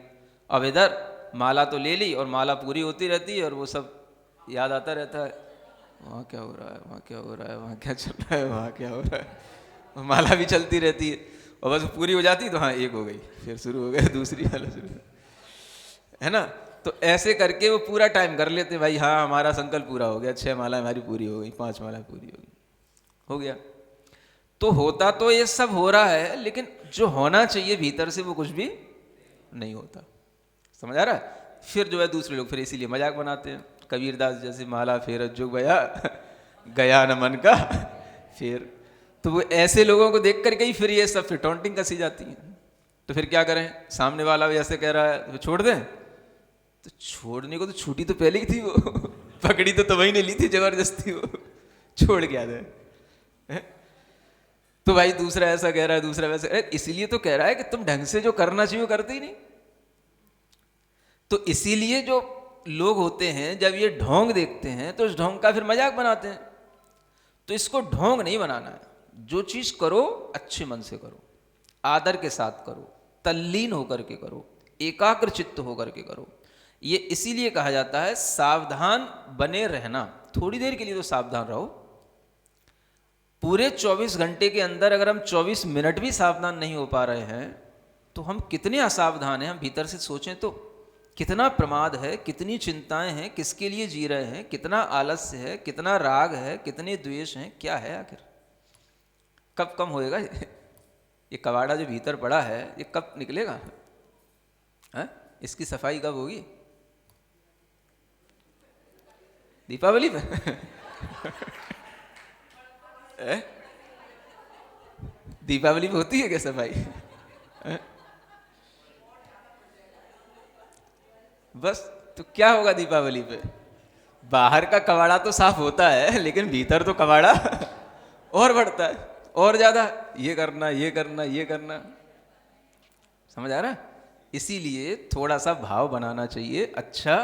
अब इधर माला तो ले ली और माला पूरी होती रहती है और वो सब याद आता रहता है, वहाँ क्या हो रहा है, वहाँ क्या हो रहा है, वहाँ क्या चल रहा है, वहाँ क्या हो रहा है। माला भी चलती रहती है और बस पूरी हो जाती तो हाँ एक हो गई, फिर शुरू हो गया दूसरी वाला शुरू, है ना। तो ऐसे करके वो पूरा टाइम कर लेते भाई, हाँ हमारा संकल्प पूरा हो गया, 6 माला हमारी पूरी हो गई, 5 माला पूरी हो गई, हो गया। तो होता तो ये सब हो रहा है, लेकिन जो होना चाहिए भीतर से वो कुछ भी नहीं होता। समझ आ रहा है? फिर जो है दूसरे लोग फिर इसीलिए मजाक बनाते हैं, कबीरदास जैसे माला फेर जो गया गया न मन का फिर। तो वो ऐसे लोगों को देख करके ही फिर ये सब फिर टॉन्टिंग कसी जाती है। तो फिर क्या करें? सामने वाला भी ऐसे कह रहा है तो छोड़ दें, तो छोड़ने को तो छूटी तो पहले ही थी वो पकड़ी तो वही ने ली थी जबरदस्ती, वो छोड़ क्या दे। तो भाई दूसरा ऐसा कह रहा है, दूसरा वैसा, इसीलिए तो कह रहा है कि तुम ढंग से जो करना चाहिए वो करते ही नहीं। तो इसीलिए जो लोग होते हैं जब ये ढोंग देखते हैं तो इस ढोंग का फिर मजाक बनाते हैं। तो इसको ढोंग नहीं बनाना है, जो चीज करो अच्छे मन से करो, आदर के साथ करो, तल्लीन होकर के करो, एकाग्र चित्त होकर के करो। ये इसीलिए कहा जाता है सावधान बने रहना। थोड़ी देर के लिए तो सावधान रहो, पूरे 24 घंटे के अंदर अगर हम 24 मिनट भी सावधान नहीं हो पा रहे हैं तो हम कितने असावधान हैं। हम भीतर से सोचें तो कितना प्रमाद है, कितनी चिंताएं हैं, किसके लिए जी रहे हैं, कितना आलस्य है, कितना राग है, कितने द्वेष हैं, क्या है आखिर। कब कम होएगा ये कबाड़ा जो भीतर पड़ा है, ये कब निकलेगा है? इसकी सफाई कब होगी? दीपावली पे दीपावली पे होती है क्या सफाई? बस तो क्या होगा दीपावली पे? बाहर का कबाड़ा तो साफ होता है, लेकिन भीतर तो कबाड़ा और बढ़ता है, और ज्यादा ये करना ये करना ये करना। समझ आ रहा है? इसीलिए थोड़ा सा भाव बनाना चाहिए। अच्छा,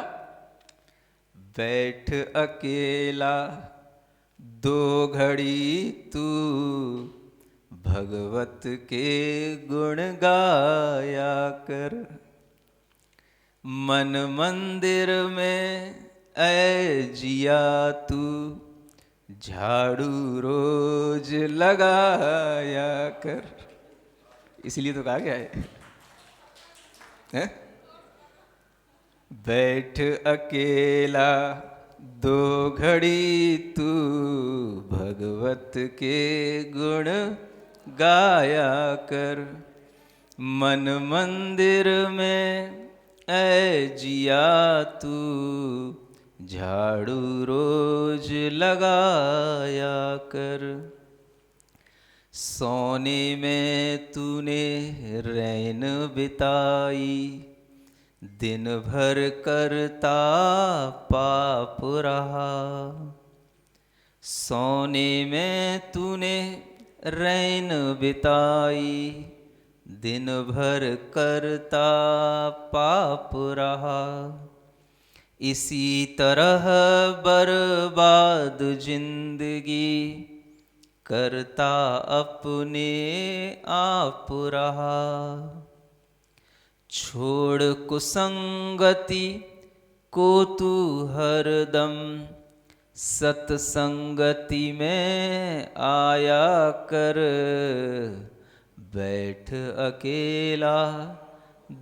बैठ अकेला 2 घड़ी तू भगवत के गुण गाया कर। मन मंदिर में ऐ जिया तू झाड़ू रोज लगाया कर। इसलिए तो कहा गया है? बैठ अकेला दो घड़ी तू भगवत के गुण गाया कर। मन मंदिर में ऐ जिया तू झाड़ू रोज लगाया कर। सोने में तूने रैन बिताई दिन भर करता पाप रहा। सोने में तूने रैन बिताई दिन भर करता पाप रहा। इसी तरह बर्बाद जिंदगी करता अपने आप रहा। छोड़ कुसंगति को तू हरदम सत्संगति में आया कर। बैठ अकेला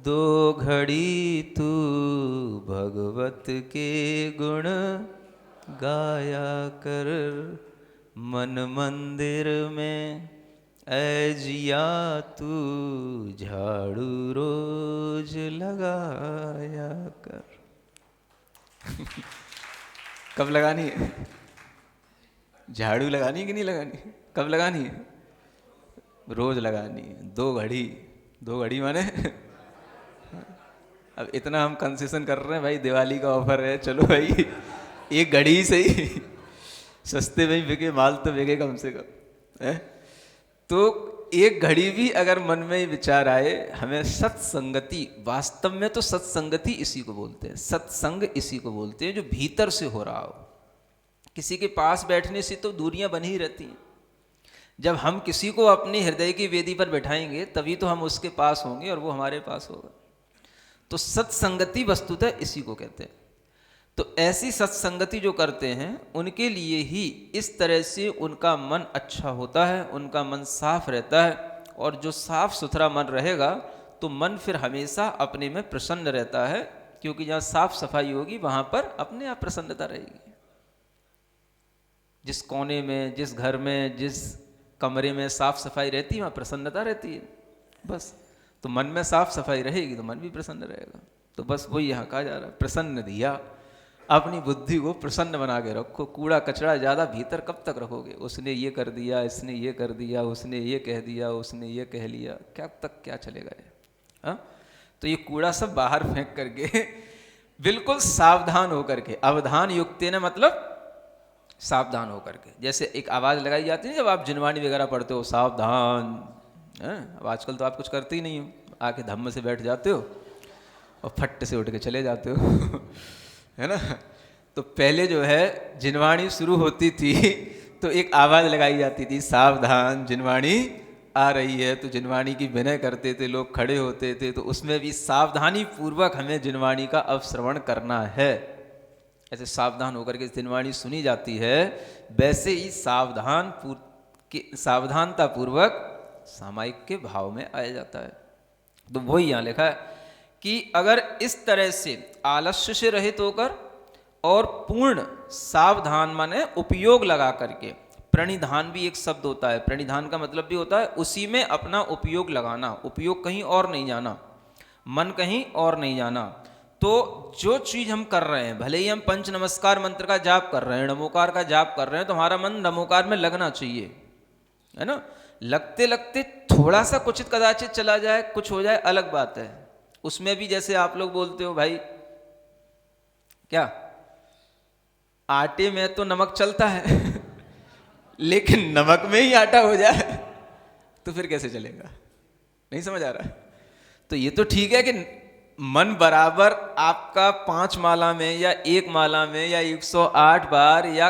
दो घड़ी तू भगवत के गुण गाया कर। मन मंदिर में ऐ जिया तू झाड़ू रोज लगाया कर। कब लगानी है? झाड़ू लगानी है कि नहीं लगानी? कब लगानी है? रोज लगानी है। दो घड़ी, दो घड़ी माने अब इतना हम कंसेशन कर रहे हैं भाई, दिवाली का ऑफर है, चलो भाई एक घड़ी से ही सस्ते में ही बिके माल तो बिके कम से कम है। तो एक घड़ी भी अगर मन में विचार आए, हमें सत्संगति, वास्तव में तो सत्संगति इसी को बोलते हैं, सत्संग इसी को बोलते हैं जो भीतर से हो रहा हो। किसी के पास बैठने से तो दूरियां बनी ही रहती हैं। जब हम किसी को अपनी हृदय की वेदी पर बैठाएंगे तभी तो हम उसके पास होंगे और वो हमारे पास होगा। तो सत्संगति वस्तुतः इसी को कहते हैं। तो ऐसी सत्संगति जो करते हैं उनके लिए ही इस तरह से उनका मन अच्छा होता है, उनका मन साफ रहता है। और जो साफ सुथरा मन रहेगा तो मन फिर हमेशा अपने में प्रसन्न रहता है, क्योंकि जहाँ साफ सफाई होगी वहाँ पर अपने आप प्रसन्नता रहेगी। जिस कोने में, जिस घर में, जिस कमरे में साफ सफाई रहती है वहाँ प्रसन्नता रहती है। बस तो मन में साफ सफाई रहेगी तो मन भी प्रसन्न रहेगा। तो बस वही यहाँ कहा जा रहा है, प्रसन्न दिया। अपनी बुद्धि को प्रसन्न बना के रखो। कूड़ा कचरा ज़्यादा भीतर कब तक रखोगे? उसने ये कर दिया, इसने ये कर दिया, उसने ये कह दिया, उसने ये कह लिया, क्या तक क्या चलेगा ये? हाँ, तो ये कूड़ा सब बाहर फेंक करके बिल्कुल सावधान होकर के, अवधान युक्तेन मतलब सावधान होकर के। जैसे एक आवाज़ लगाई जाती है जब आप जिनवाणी वगैरह पढ़ते हो, सावधान। अब आजकल तो आप कुछ करते ही नहीं हो, आके धम्म से बैठ जाते हो और फट से उठ के चले जाते हो है ना। तो पहले जो है जिनवाणी शुरू होती थी तो एक आवाज़ लगाई जाती थी, सावधान जिनवाणी आ रही है। तो जिनवाणी की विनय करते थे, लोग खड़े होते थे। तो उसमें भी सावधानी पूर्वक हमें जिनवाणी का अवश्रवण करना है। ऐसे सावधान होकर के जिनवाणी सुनी जाती है, वैसे ही सावधानता पूर्वक सामायिक के भाव में आया जाता है। तो वही यहाँ लिखा है कि अगर इस तरह से आलस्य से रहित होकर और पूर्ण सावधान माने उपयोग लगा करके, प्रणिधान भी एक शब्द होता है, प्रणिधान का मतलब भी होता है उसी में अपना उपयोग लगाना, उपयोग कहीं और नहीं जाना, मन कहीं और नहीं जाना। तो जो चीज़ हम कर रहे हैं, भले ही हम पंच नमस्कार मंत्र का जाप कर रहे हैं, नमोकार का जाप कर रहे हैं, तो हमारा मन नमोकार में लगना चाहिए, है ना। लगते लगते थोड़ा सा कुछ कदाचित चला जाए, कुछ हो जाए, अलग बात है। उसमें भी जैसे आप लोग बोलते हो भाई क्या आटे में तो नमक चलता है लेकिन नमक में ही आटा हो जाए तो फिर कैसे चलेगा? नहीं समझ आ रहा। तो ये तो ठीक है कि मन बराबर आपका 5 माला में या 1 माला में या 108 बार या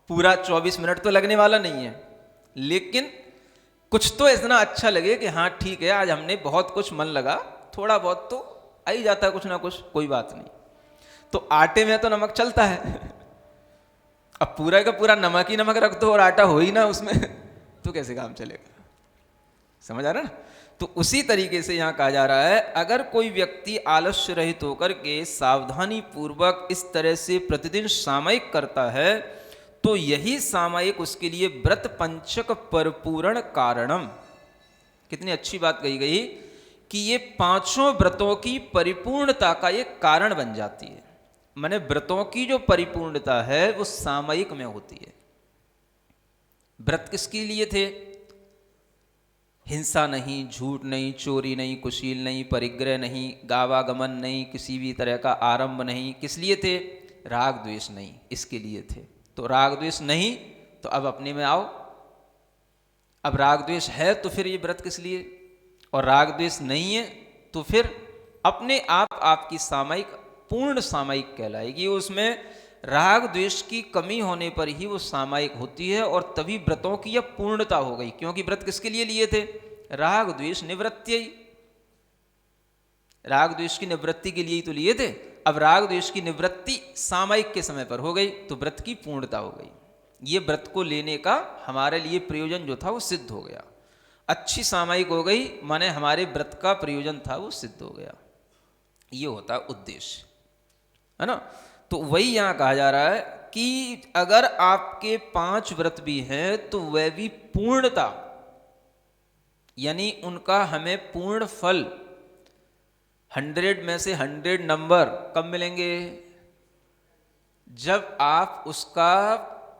पूरा 24 मिनट तो लगने वाला नहीं है, लेकिन कुछ तो इतना अच्छा लगे कि हाँ ठीक है, आज हमने बहुत कुछ मन लगा, थोड़ा बहुत तो आ ही जाता है कुछ ना कुछ, कोई बात नहीं। तो आटे में तो नमक चलता है, अब पूरा का पूरा नमक ही नमक रख दो और आटा हो ही ना उसमें तो कैसे काम चलेगा? समझ आ रहा है ना? तो उसी तरीके से यहां कहा जा रहा है, अगर कोई व्यक्ति आलस्य रहित होकर के सावधानी पूर्वक इस तरह से प्रतिदिन सामयिक करता है, तो यही सामयिक उसके लिए व्रत पंचक परिपूर्ण कारणम। कितनी अच्छी बात कही गई कि ये पांचों व्रतों की परिपूर्णता का ये कारण बन जाती है। माने व्रतों की जो परिपूर्णता है वो सामयिक में होती है। व्रत किसके लिए थे? हिंसा नहीं, झूठ नहीं, चोरी नहीं, कुशील नहीं, परिग्रह नहीं, गावागमन नहीं, किसी भी तरह का आरंभ नहीं। किस लिए थे? राग द्वेष नहीं, इसके लिए थे। तो राग द्वेष नहीं तो अब अपने में आओ, अब राग द्वेष है तो फिर ये व्रत किस लिए? और राग द्वेष नहीं है तो फिर अपने आप आपकी सामयिक पूर्ण सामयिक कहलाएगी। उसमें राग द्वेष की कमी होने पर ही वो सामयिक होती है और तभी व्रतों की यह पूर्णता हो गई। क्योंकि व्रत किसके लिए लिए थे? राग द्वेष निवृत्ति, राग द्वेष की निवृत्ति के लिए ही तो लिए थे। अब राग द्वेष की निवृत्ति सामयिक के समय पर हो गई तो व्रत की पूर्णता हो गई। ये व्रत को लेने का हमारे लिए प्रयोजन जो था वो सिद्ध हो गया। अच्छी सामयिक हो गई माने हमारे व्रत का प्रयोजन था वो सिद्ध हो गया। ये होता उद्देश्य, है ना? तो वही यहां कहा जा रहा है कि अगर आपके 5 व्रत भी हैं तो वह भी पूर्णता, यानी उनका हमें पूर्ण फल 100 में से 100 नंबर कब मिलेंगे? जब आप उसका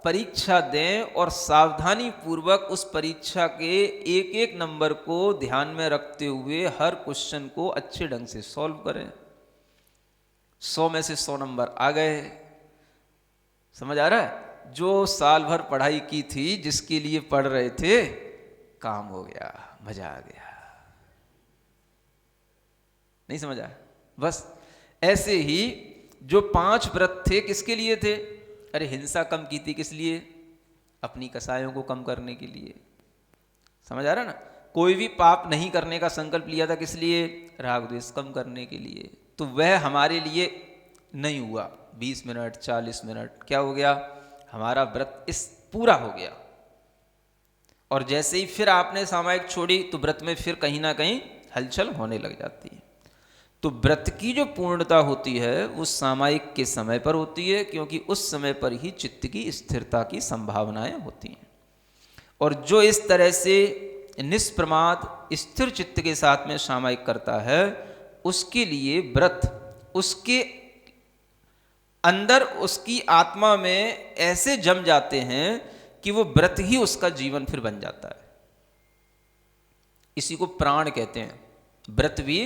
परीक्षा दें और सावधानी पूर्वक उस परीक्षा के एक एक नंबर को ध्यान में रखते हुए हर क्वेश्चन को अच्छे ढंग से सॉल्व करें। 100 में से 100 नंबर आ गए। समझ आ रहा है? जो साल भर पढ़ाई की थी, जिसके लिए पढ़ रहे थे, काम हो गया, मजा आ गया। नहीं समझ आया? बस ऐसे ही जो 5 व्रत थे किसके लिए थे? अरे हिंसा कम की थी, किस लिए? अपनी कसायों को कम करने के लिए। समझ आ रहा ना? कोई भी पाप नहीं करने का संकल्प लिया था, किस लिए? राग द्वेष कम करने के लिए। तो वह हमारे लिए नहीं हुआ। 20 मिनट 40 मिनट क्या हो गया? हमारा व्रत इस पूरा हो गया। और जैसे ही फिर आपने सामयिक छोड़ी तो व्रत में फिर कहीं ना कहीं हलचल होने लग जाती है। तो व्रत की जो पूर्णता होती है वो सामयिक के समय पर होती है, क्योंकि उस समय पर ही चित्त की स्थिरता की संभावनाएं होती हैं। और जो इस तरह से निष्प्रमाद स्थिर चित्त के साथ में सामयिक करता है, उसके लिए व्रत उसके अंदर, उसकी आत्मा में ऐसे जम जाते हैं कि वो व्रत ही उसका जीवन फिर बन जाता है। इसी को प्राण कहते हैं। व्रत भी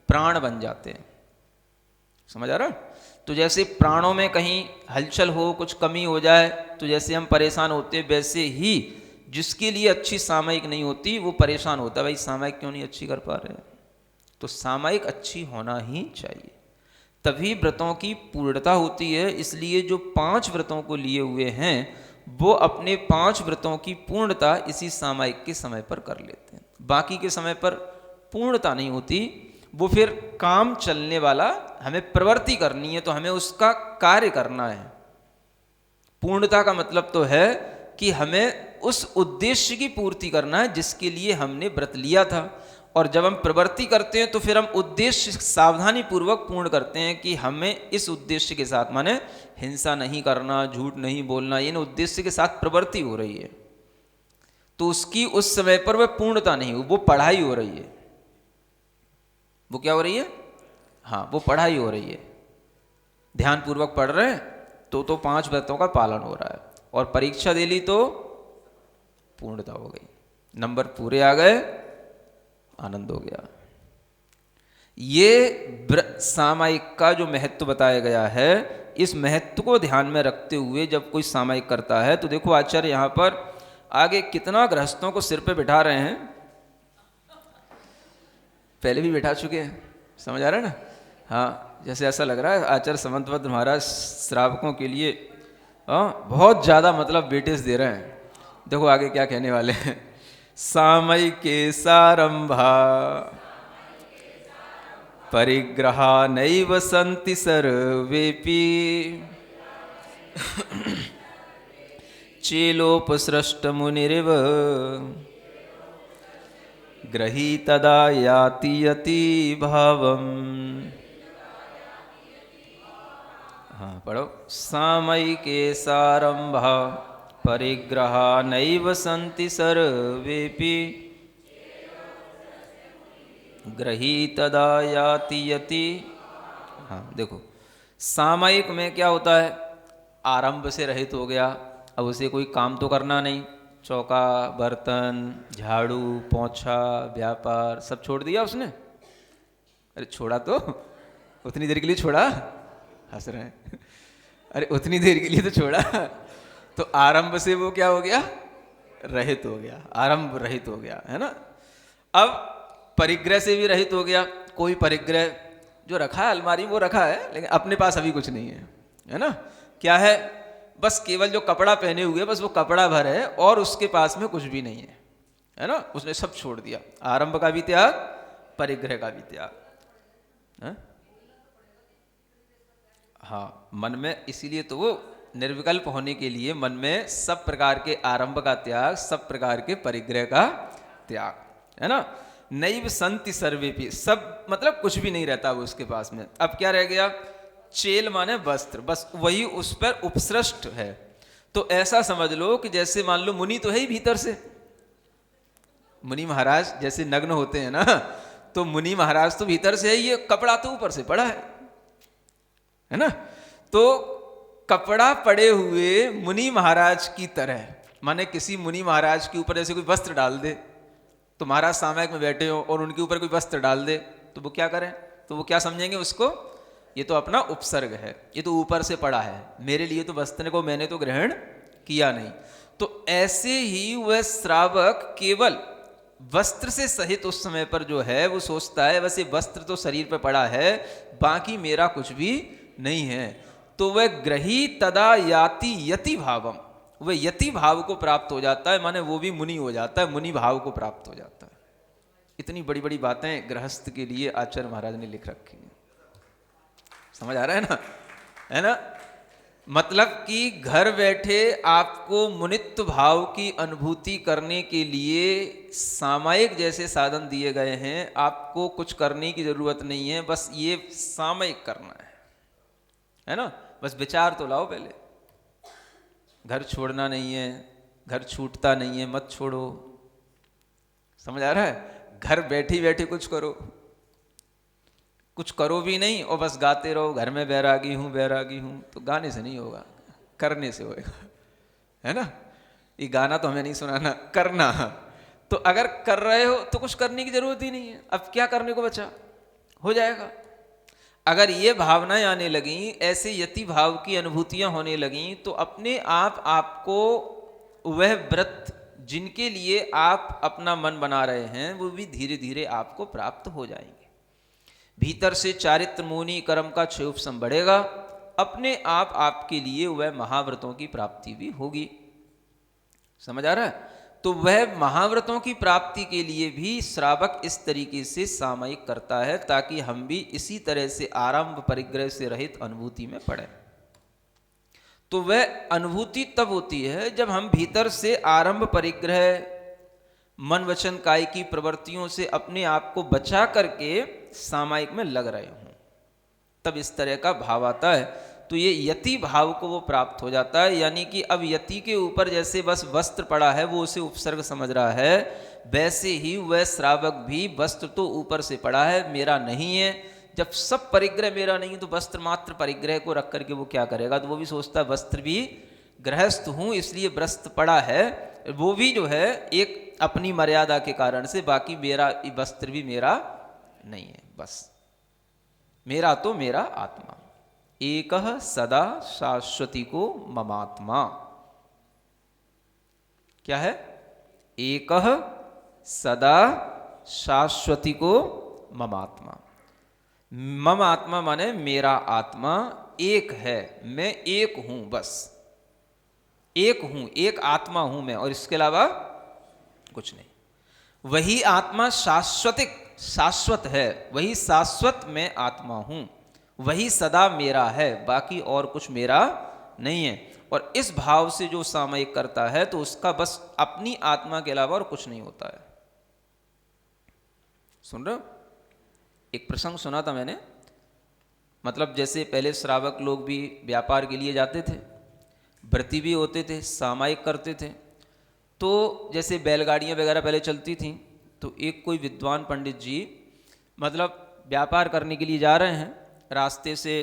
प्राण बन जाते हैं। समझ आ रहा? तो जैसे प्राणों में कहीं हलचल हो, कुछ कमी हो जाए तो जैसे हम परेशान होते हैं, वैसे ही जिसके लिए अच्छी सामयिक नहीं होती वो परेशान होता है, भाई सामयिक क्यों नहीं अच्छी कर पा रहे हैं। तो सामयिक अच्छी होना ही चाहिए, तभी व्रतों की पूर्णता होती है। इसलिए जो 5 व्रतों को लिए हुए हैं वो अपने 5 व्रतों की पूर्णता इसी सामयिक के समय पर कर लेते हैं। बाकी के समय पर पूर्णता नहीं होती। वो फिर काम चलने वाला, हमें प्रवृत्ति करनी है तो हमें उसका कार्य करना है। पूर्णता का मतलब तो है कि हमें उस उद्देश्य की पूर्ति करना है जिसके लिए हमने व्रत लिया था। और जब हम प्रवृत्ति करते हैं तो फिर हम उद्देश्य सावधानी पूर्वक पूर्ण करते हैं कि हमें इस उद्देश्य के साथ, माने हिंसा नहीं करना, झूठ नहीं बोलना, इन उद्देश्य के साथ प्रवृत्ति हो रही है, तो उसकी उस समय पर वह पूर्णता नहीं, वो पढ़ाई हो रही है। वो क्या हो रही है? हाँ, वो पढ़ाई हो रही है। ध्यान पूर्वक पढ़ रहे हैं तो 5 व्रतों का पालन हो रहा है। और परीक्षा दे ली तो पूर्णता हो गई, नंबर पूरे आ गए, आनंद हो गया। ये सामयिक का जो महत्व बताया गया है, इस महत्व को ध्यान में रखते हुए जब कोई सामयिक करता है तो देखो आचार्य यहाँ पर आगे कितना गृहस्थों को सिर पे बिठा रहे हैं। पहले भी बिठा चुके हैं, समझ आ रहा है ना? हाँ, जैसे ऐसा लग रहा है आचार्य समंतवत महाराज श्रावकों के लिए बहुत ज़्यादा मतलब वेटेज दे रहे हैं। देखो आगे क्या कहने वाले हैं। सामयिके सारंभा परिग्रहा नैव सन्ति सर्वेपि चेलोपसृष्टमुनिरिव गृहीतदा याति यति भावम्। हाँ पढ़ो। सामयिके सारंभा परिग्रहा नैव सन्ति सर्वेपि गृहीतदा याति यति। हाँ देखो, सामयिक में क्या होता है, आरंभ से रहित हो गया, अब उसे कोई काम तो करना नहीं, चौका बर्तन झाड़ू पोंछा व्यापार सब छोड़ दिया उसने। अरे छोड़ा तो उतनी देर के लिए छोड़ा, हंस रहे हैं, अरे उतनी देर के लिए तो छोड़ा। तो आरंभ से वो क्या हो गया, रहित हो गया, आरंभ रहित हो गया, है ना। अब परिग्रह से भी रहित हो गया, कोई परिग्रह जो रखा है अलमारी वो रखा है, लेकिन अपने पास अभी कुछ नहीं है ना। क्या है, बस केवल जो कपड़ा पहने हुए बस वो कपड़ा भर है और उसके पास में कुछ भी नहीं है ना। उसने सब छोड़ दिया, आरंभ का भी त्याग परिग्रह का भी त्याग है? हाँ मन में, इसीलिए तो वो निर्विकल्प होने के लिए मन में सब प्रकार के आरंभ का त्याग, सब प्रकार के परिग्रह का त्याग, है ना। नैव संति सर्वेपि, सब मतलब कुछ भी नहीं रहता वो उसके पास में। अब क्या रह गया, चेल माने वस्त्र, बस वही उस पर उपसृष्ट है। तो ऐसा समझ लो कि जैसे मान लो मुनि तो है ही भीतर से, मुनि महाराज जैसे नग्न होते हैं ना, तो मुनि महाराज तो भीतर से है, ये कपड़ा तो ऊपर से पड़ा है ना। तो कपड़ा पड़े हुए मुनि महाराज की तरह, माने किसी मुनि महाराज के ऊपर जैसे कोई वस्त्र डाल दे, तो महाराज सामयिक में बैठे हो और उनके ऊपर कोई वस्त्र डाल दे, तो वो क्या करें, तो वो क्या समझेंगे उसको, ये तो अपना उपसर्ग है, ये तो ऊपर से पड़ा है, मेरे लिए तो वस्त्र को मैंने तो ग्रहण किया नहीं। तो ऐसे ही वह श्रावक केवल वस्त्र से सहित उस समय पर जो है वो सोचता है वैसे वस्त्र तो शरीर पर पड़ा है, बाकी मेरा कुछ भी नहीं है। तो वह ग्रही तदा याति यति भावम, वह यति भाव को प्राप्त हो जाता है, माने वो भी मुनि हो जाता है, मुनि भाव को प्राप्त हो जाता है। इतनी बड़ी बड़ी बातें गृहस्थ के लिए आचार्य महाराज ने लिख रखी हैं, समझ आ रहा है ना, है ना। मतलब कि घर बैठे आपको मुनित्व भाव की अनुभूति करने के लिए सामयिक जैसे साधन दिए गए हैं, आपको कुछ करने की जरूरत नहीं है, बस ये सामयिक करना है ना। बस विचार तो लाओ पहले, घर छोड़ना नहीं है, घर छूटता नहीं है, मत छोड़ो, समझ आ रहा है। घर बैठी बैठी कुछ करो, कुछ करो भी नहीं और बस गाते रहो, घर में बैरागी हूँ बैरागी हूँ, तो गाने से नहीं होगा, करने से होएगा, है ना। ये गाना तो हमें नहीं सुनाना, करना। तो अगर कर रहे हो तो कुछ करने की जरूरत ही नहीं है, अब क्या करने को बचा, हो जाएगा। अगर ये भावनाएं आने लगी, ऐसे यति भाव की अनुभूतियां होने लगी, तो अपने आप आपको वह व्रत जिनके लिए आप अपना मन बना रहे हैं वो भी धीरे धीरे आपको प्राप्त हो जाएंगे। भीतर से चारित्र मुनि कर्म का क्षयोपशम बढ़ेगा, अपने आप आपके लिए वह महाव्रतों की प्राप्ति भी होगी, समझ आ रहा है। तो वह महाव्रतों की प्राप्ति के लिए भी श्रावक इस तरीके से सामयिक करता है, ताकि हम भी इसी तरह से आरंभ परिग्रह से रहित अनुभूति में पड़े। तो वह अनुभूति तब होती है जब हम भीतर से आरंभ परिग्रह मन वचन काय की प्रवृत्तियों से अपने आप को बचा करके सामयिक में लग रहे हों, तब इस तरह का भाव आता है। तो ये यति भाव को वो प्राप्त हो जाता है, यानी कि अब यति के ऊपर जैसे बस वस्त्र पड़ा है वो उसे उपसर्ग समझ रहा है, वैसे ही वह श्रावक भी वस्त्र तो ऊपर से पड़ा है, मेरा नहीं है। जब सब परिग्रह मेरा नहीं है तो वस्त्र मात्र परिग्रह को रख करके वो क्या करेगा, तो वो भी सोचता है वस्त्र भी गृहस्थ हूँ इसलिए वस्त्र पड़ा है, वो भी जो है एक अपनी मर्यादा के कारण से, बाकी मेरा वस्त्र भी मेरा नहीं है, बस मेरा तो मेरा आत्मा। एकह सदा शाश्वती को ममात्मा, क्या है, एकह सदा शाश्वती को ममात्मा। मम आत्मा माने मेरा आत्मा एक है, मैं एक हूं, बस एक हूं, एक आत्मा हूं मैं, और इसके अलावा कुछ नहीं। वही आत्मा शाश्वत है, वही शाश्वत मैं आत्मा हूं, वही सदा मेरा है, बाकी और कुछ मेरा नहीं है। और इस भाव से जो सामयिक करता है तो उसका बस अपनी आत्मा के अलावा और कुछ नहीं होता है। सुन रहे हो? एक प्रसंग सुना था मैंने, मतलब जैसे पहले श्रावक लोग भी व्यापार के लिए जाते थे, व्रती भी होते थे, सामायिक करते थे। तो जैसे बैलगाड़ियाँ वगैरह पहले चलती थीं, तो एक कोई विद्वान पंडित जी मतलब व्यापार करने के लिए जा रहे हैं, रास्ते से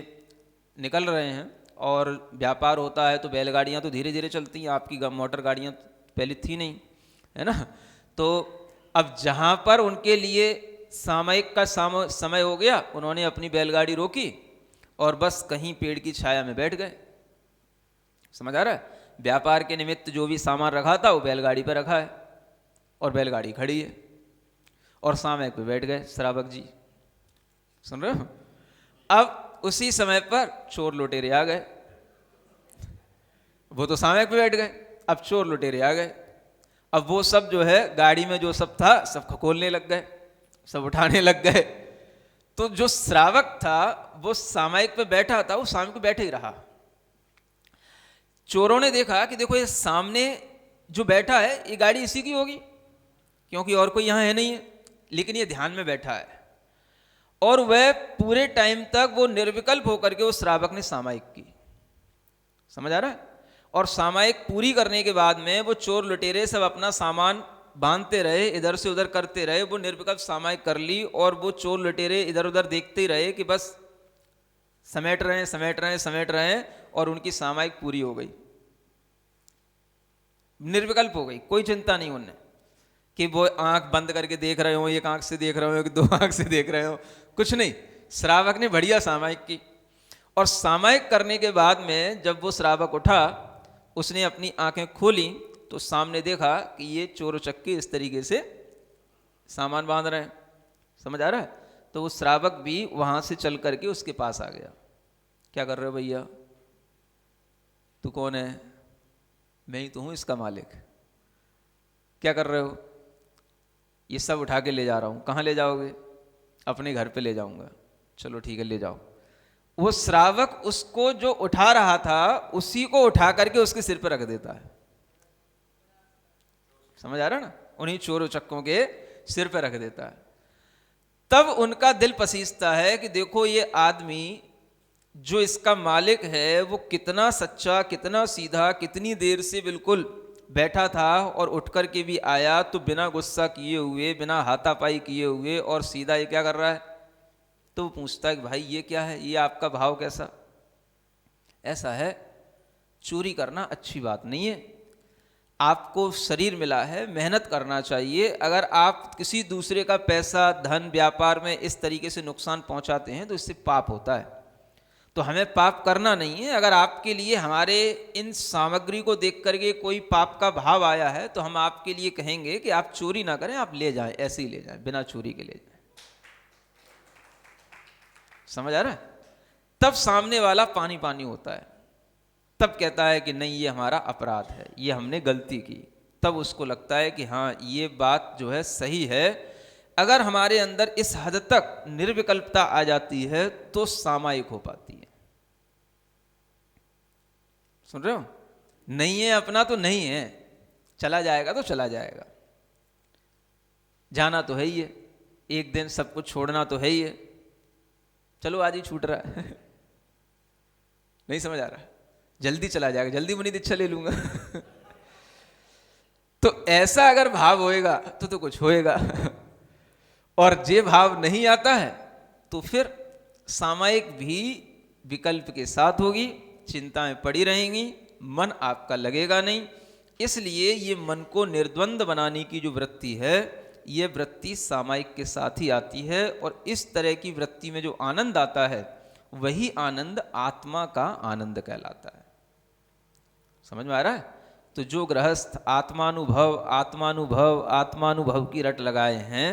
निकल रहे हैं, और व्यापार होता है तो बैलगाड़ियाँ तो धीरे धीरे चलती हैं, आपकी मोटर गाड़ियाँ पहले थी नहीं, है ना। तो अब जहाँ पर उनके लिए सामयिक का समय हो गया, उन्होंने अपनी बैलगाड़ी रोकी और बस कहीं पेड़ की छाया में बैठ गए। समझ आ रहा है? व्यापार के निमित्त जो भी सामान रखा था वो बैलगाड़ी पर रखा है और बैलगाड़ी खड़ी है, और सामयिक पे बैठ गए श्रावक जी। सुन रहे हो? अब उसी समय पर चोर लुटेरे आ गए। वो तो सामयिक पे बैठ गए, अब चोर लुटेरे आ गए। अब वो सब जो है गाड़ी में जो सब था सब खकोलने लग गए, सब उठाने लग गए। तो जो श्रावक था वो सामयिक पे बैठा था, वो सामयिक पे बैठे ही रहा। चोरों ने देखा कि देखो ये सामने जो बैठा है ये गाड़ी इसी की होगी, क्योंकि और कोई यहाँ है नहीं है, लेकिन ये ध्यान में बैठा है। और वह पूरे टाइम तक वो निर्विकल्प होकर के उस श्रावक ने सामयिक की। समझ आ रहा है? और सामयिक पूरी करने के बाद में वो चोर लुटेरे सब अपना सामान बांधते रहे, इधर से उधर करते रहे, वो निर्विकल्प सामयिक कर ली। और वो चोर लुटेरे इधर उधर देखते ही रहे कि बस समेट रहे हैं, और उनकी सामयिक पूरी हो गई, निर्विकल्प हो गई। कोई चिंता नहीं उन्हें कि वो आंख बंद करके देख रहे हो, एक आंख से देख रहे हो कि दो आंख से देख रहे हो, कुछ नहीं। श्रावक ने बढ़िया सामयिक की। और सामयिक करने के बाद में जब वो श्रावक उठा, उसने अपनी आंखें खोली तो सामने देखा कि ये चोर उचक्के इस तरीके से सामान बांध रहे हैं। समझ आ रहा है? तो वो श्रावक भी वहां से चल करके उसके पास आ गया। क्या कर रहे हो भैया? तू कौन है? मैं ही तो हूं इसका मालिक। क्या कर रहे हो? ये सब उठा के ले जा रहा हूं। कहाँ ले जाओगे? अपने घर पे ले जाऊंगा। चलो ठीक है, ले जाओ। वो श्रावक उसको जो उठा रहा था उसी को उठा करके उसके सिर पर रख देता है। समझ आ रहा ना? उन्हीं चोर उचक्कों के सिर पर रख देता है। तब उनका दिल पसीजता है कि देखो ये आदमी जो इसका मालिक है वो कितना सच्चा, कितना सीधा, कितनी देर से बिल्कुल बैठा था और उठ कर के भी आया तो बिना गुस्सा किए हुए, बिना हाथापाई किए हुए, और सीधा ये क्या कर रहा है। तो वो पूछता है कि भाई ये क्या है, ये आपका भाव कैसा? ऐसा है, चोरी करना अच्छी बात नहीं है। आपको शरीर मिला है, मेहनत करना चाहिए। अगर आप किसी दूसरे का पैसा, धन, व्यापार में इस तरीके से नुकसान पहुंचाते हैं तो इससे पाप होता है। तो हमें पाप करना नहीं है। अगर आपके लिए हमारे इन सामग्री को देख करके कोई पाप का भाव आया है तो हम आपके लिए कहेंगे कि आप चोरी ना करें, आप ले जाएं, ऐसे ही ले जाएं, बिना चोरी के ले जाएं। समझ आ रहा है? तब सामने वाला पानी पानी होता है, तब कहता है कि नहीं ये हमारा अपराध है, ये हमने गलती की। तब उसको लगता है कि हाँ ये बात जो है सही है। अगर हमारे अंदर इस हद तक निर्विकल्पता आ जाती है तो सामायिक हो पाती है। सुन रहे हो? नहीं है अपना तो नहीं है, चला जाएगा तो चला जाएगा, जाना तो है ही है, एक दिन सब कुछ छोड़ना तो है ही है। चलो आज ही छूट रहा है नहीं समझ आ रहा, जल्दी चला जाएगा, जल्दी मुनि दीक्षा ले लूंगा तो ऐसा अगर भाव होएगा तो कुछ होएगा और जे भाव नहीं आता है तो फिर सामायिक भी विकल्प के साथ होगी, चिंताएं पड़ी रहेंगी, मन आपका लगेगा नहीं। इसलिए ये मन को निर्द्वंद बनाने की जो वृत्ति है, ये वृत्ति सामायिक के साथ ही आती है। और इस तरह की वृत्ति में जो आनंद आता है वही आनंद आत्मा का आनंद कहलाता है। समझ में आ रहा है? तो जो गृहस्थ आत्मानुभव आत्मानुभव आत्मानुभव की रट लगाए हैं,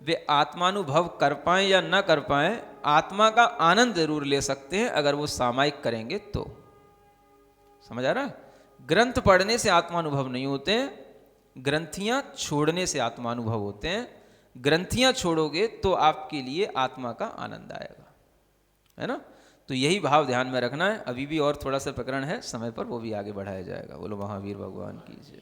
वे आत्मानुभव कर पाएं या न कर पाएं, आत्मा का आनंद जरूर ले सकते हैं अगर वो सामायिक करेंगे तो। समझ आ रहा है? ग्रंथ पढ़ने से आत्मानुभव नहीं होते हैं, ग्रंथियां छोड़ने से आत्मानुभव होते हैं। ग्रंथियां छोड़ोगे तो आपके लिए आत्मा का आनंद आएगा, है ना। तो यही भाव ध्यान में रखना है। अभी भी और थोड़ा सा प्रकरण है, समय पर वो भी आगे बढ़ाया जाएगा। बोलो महावीर भगवान की जय।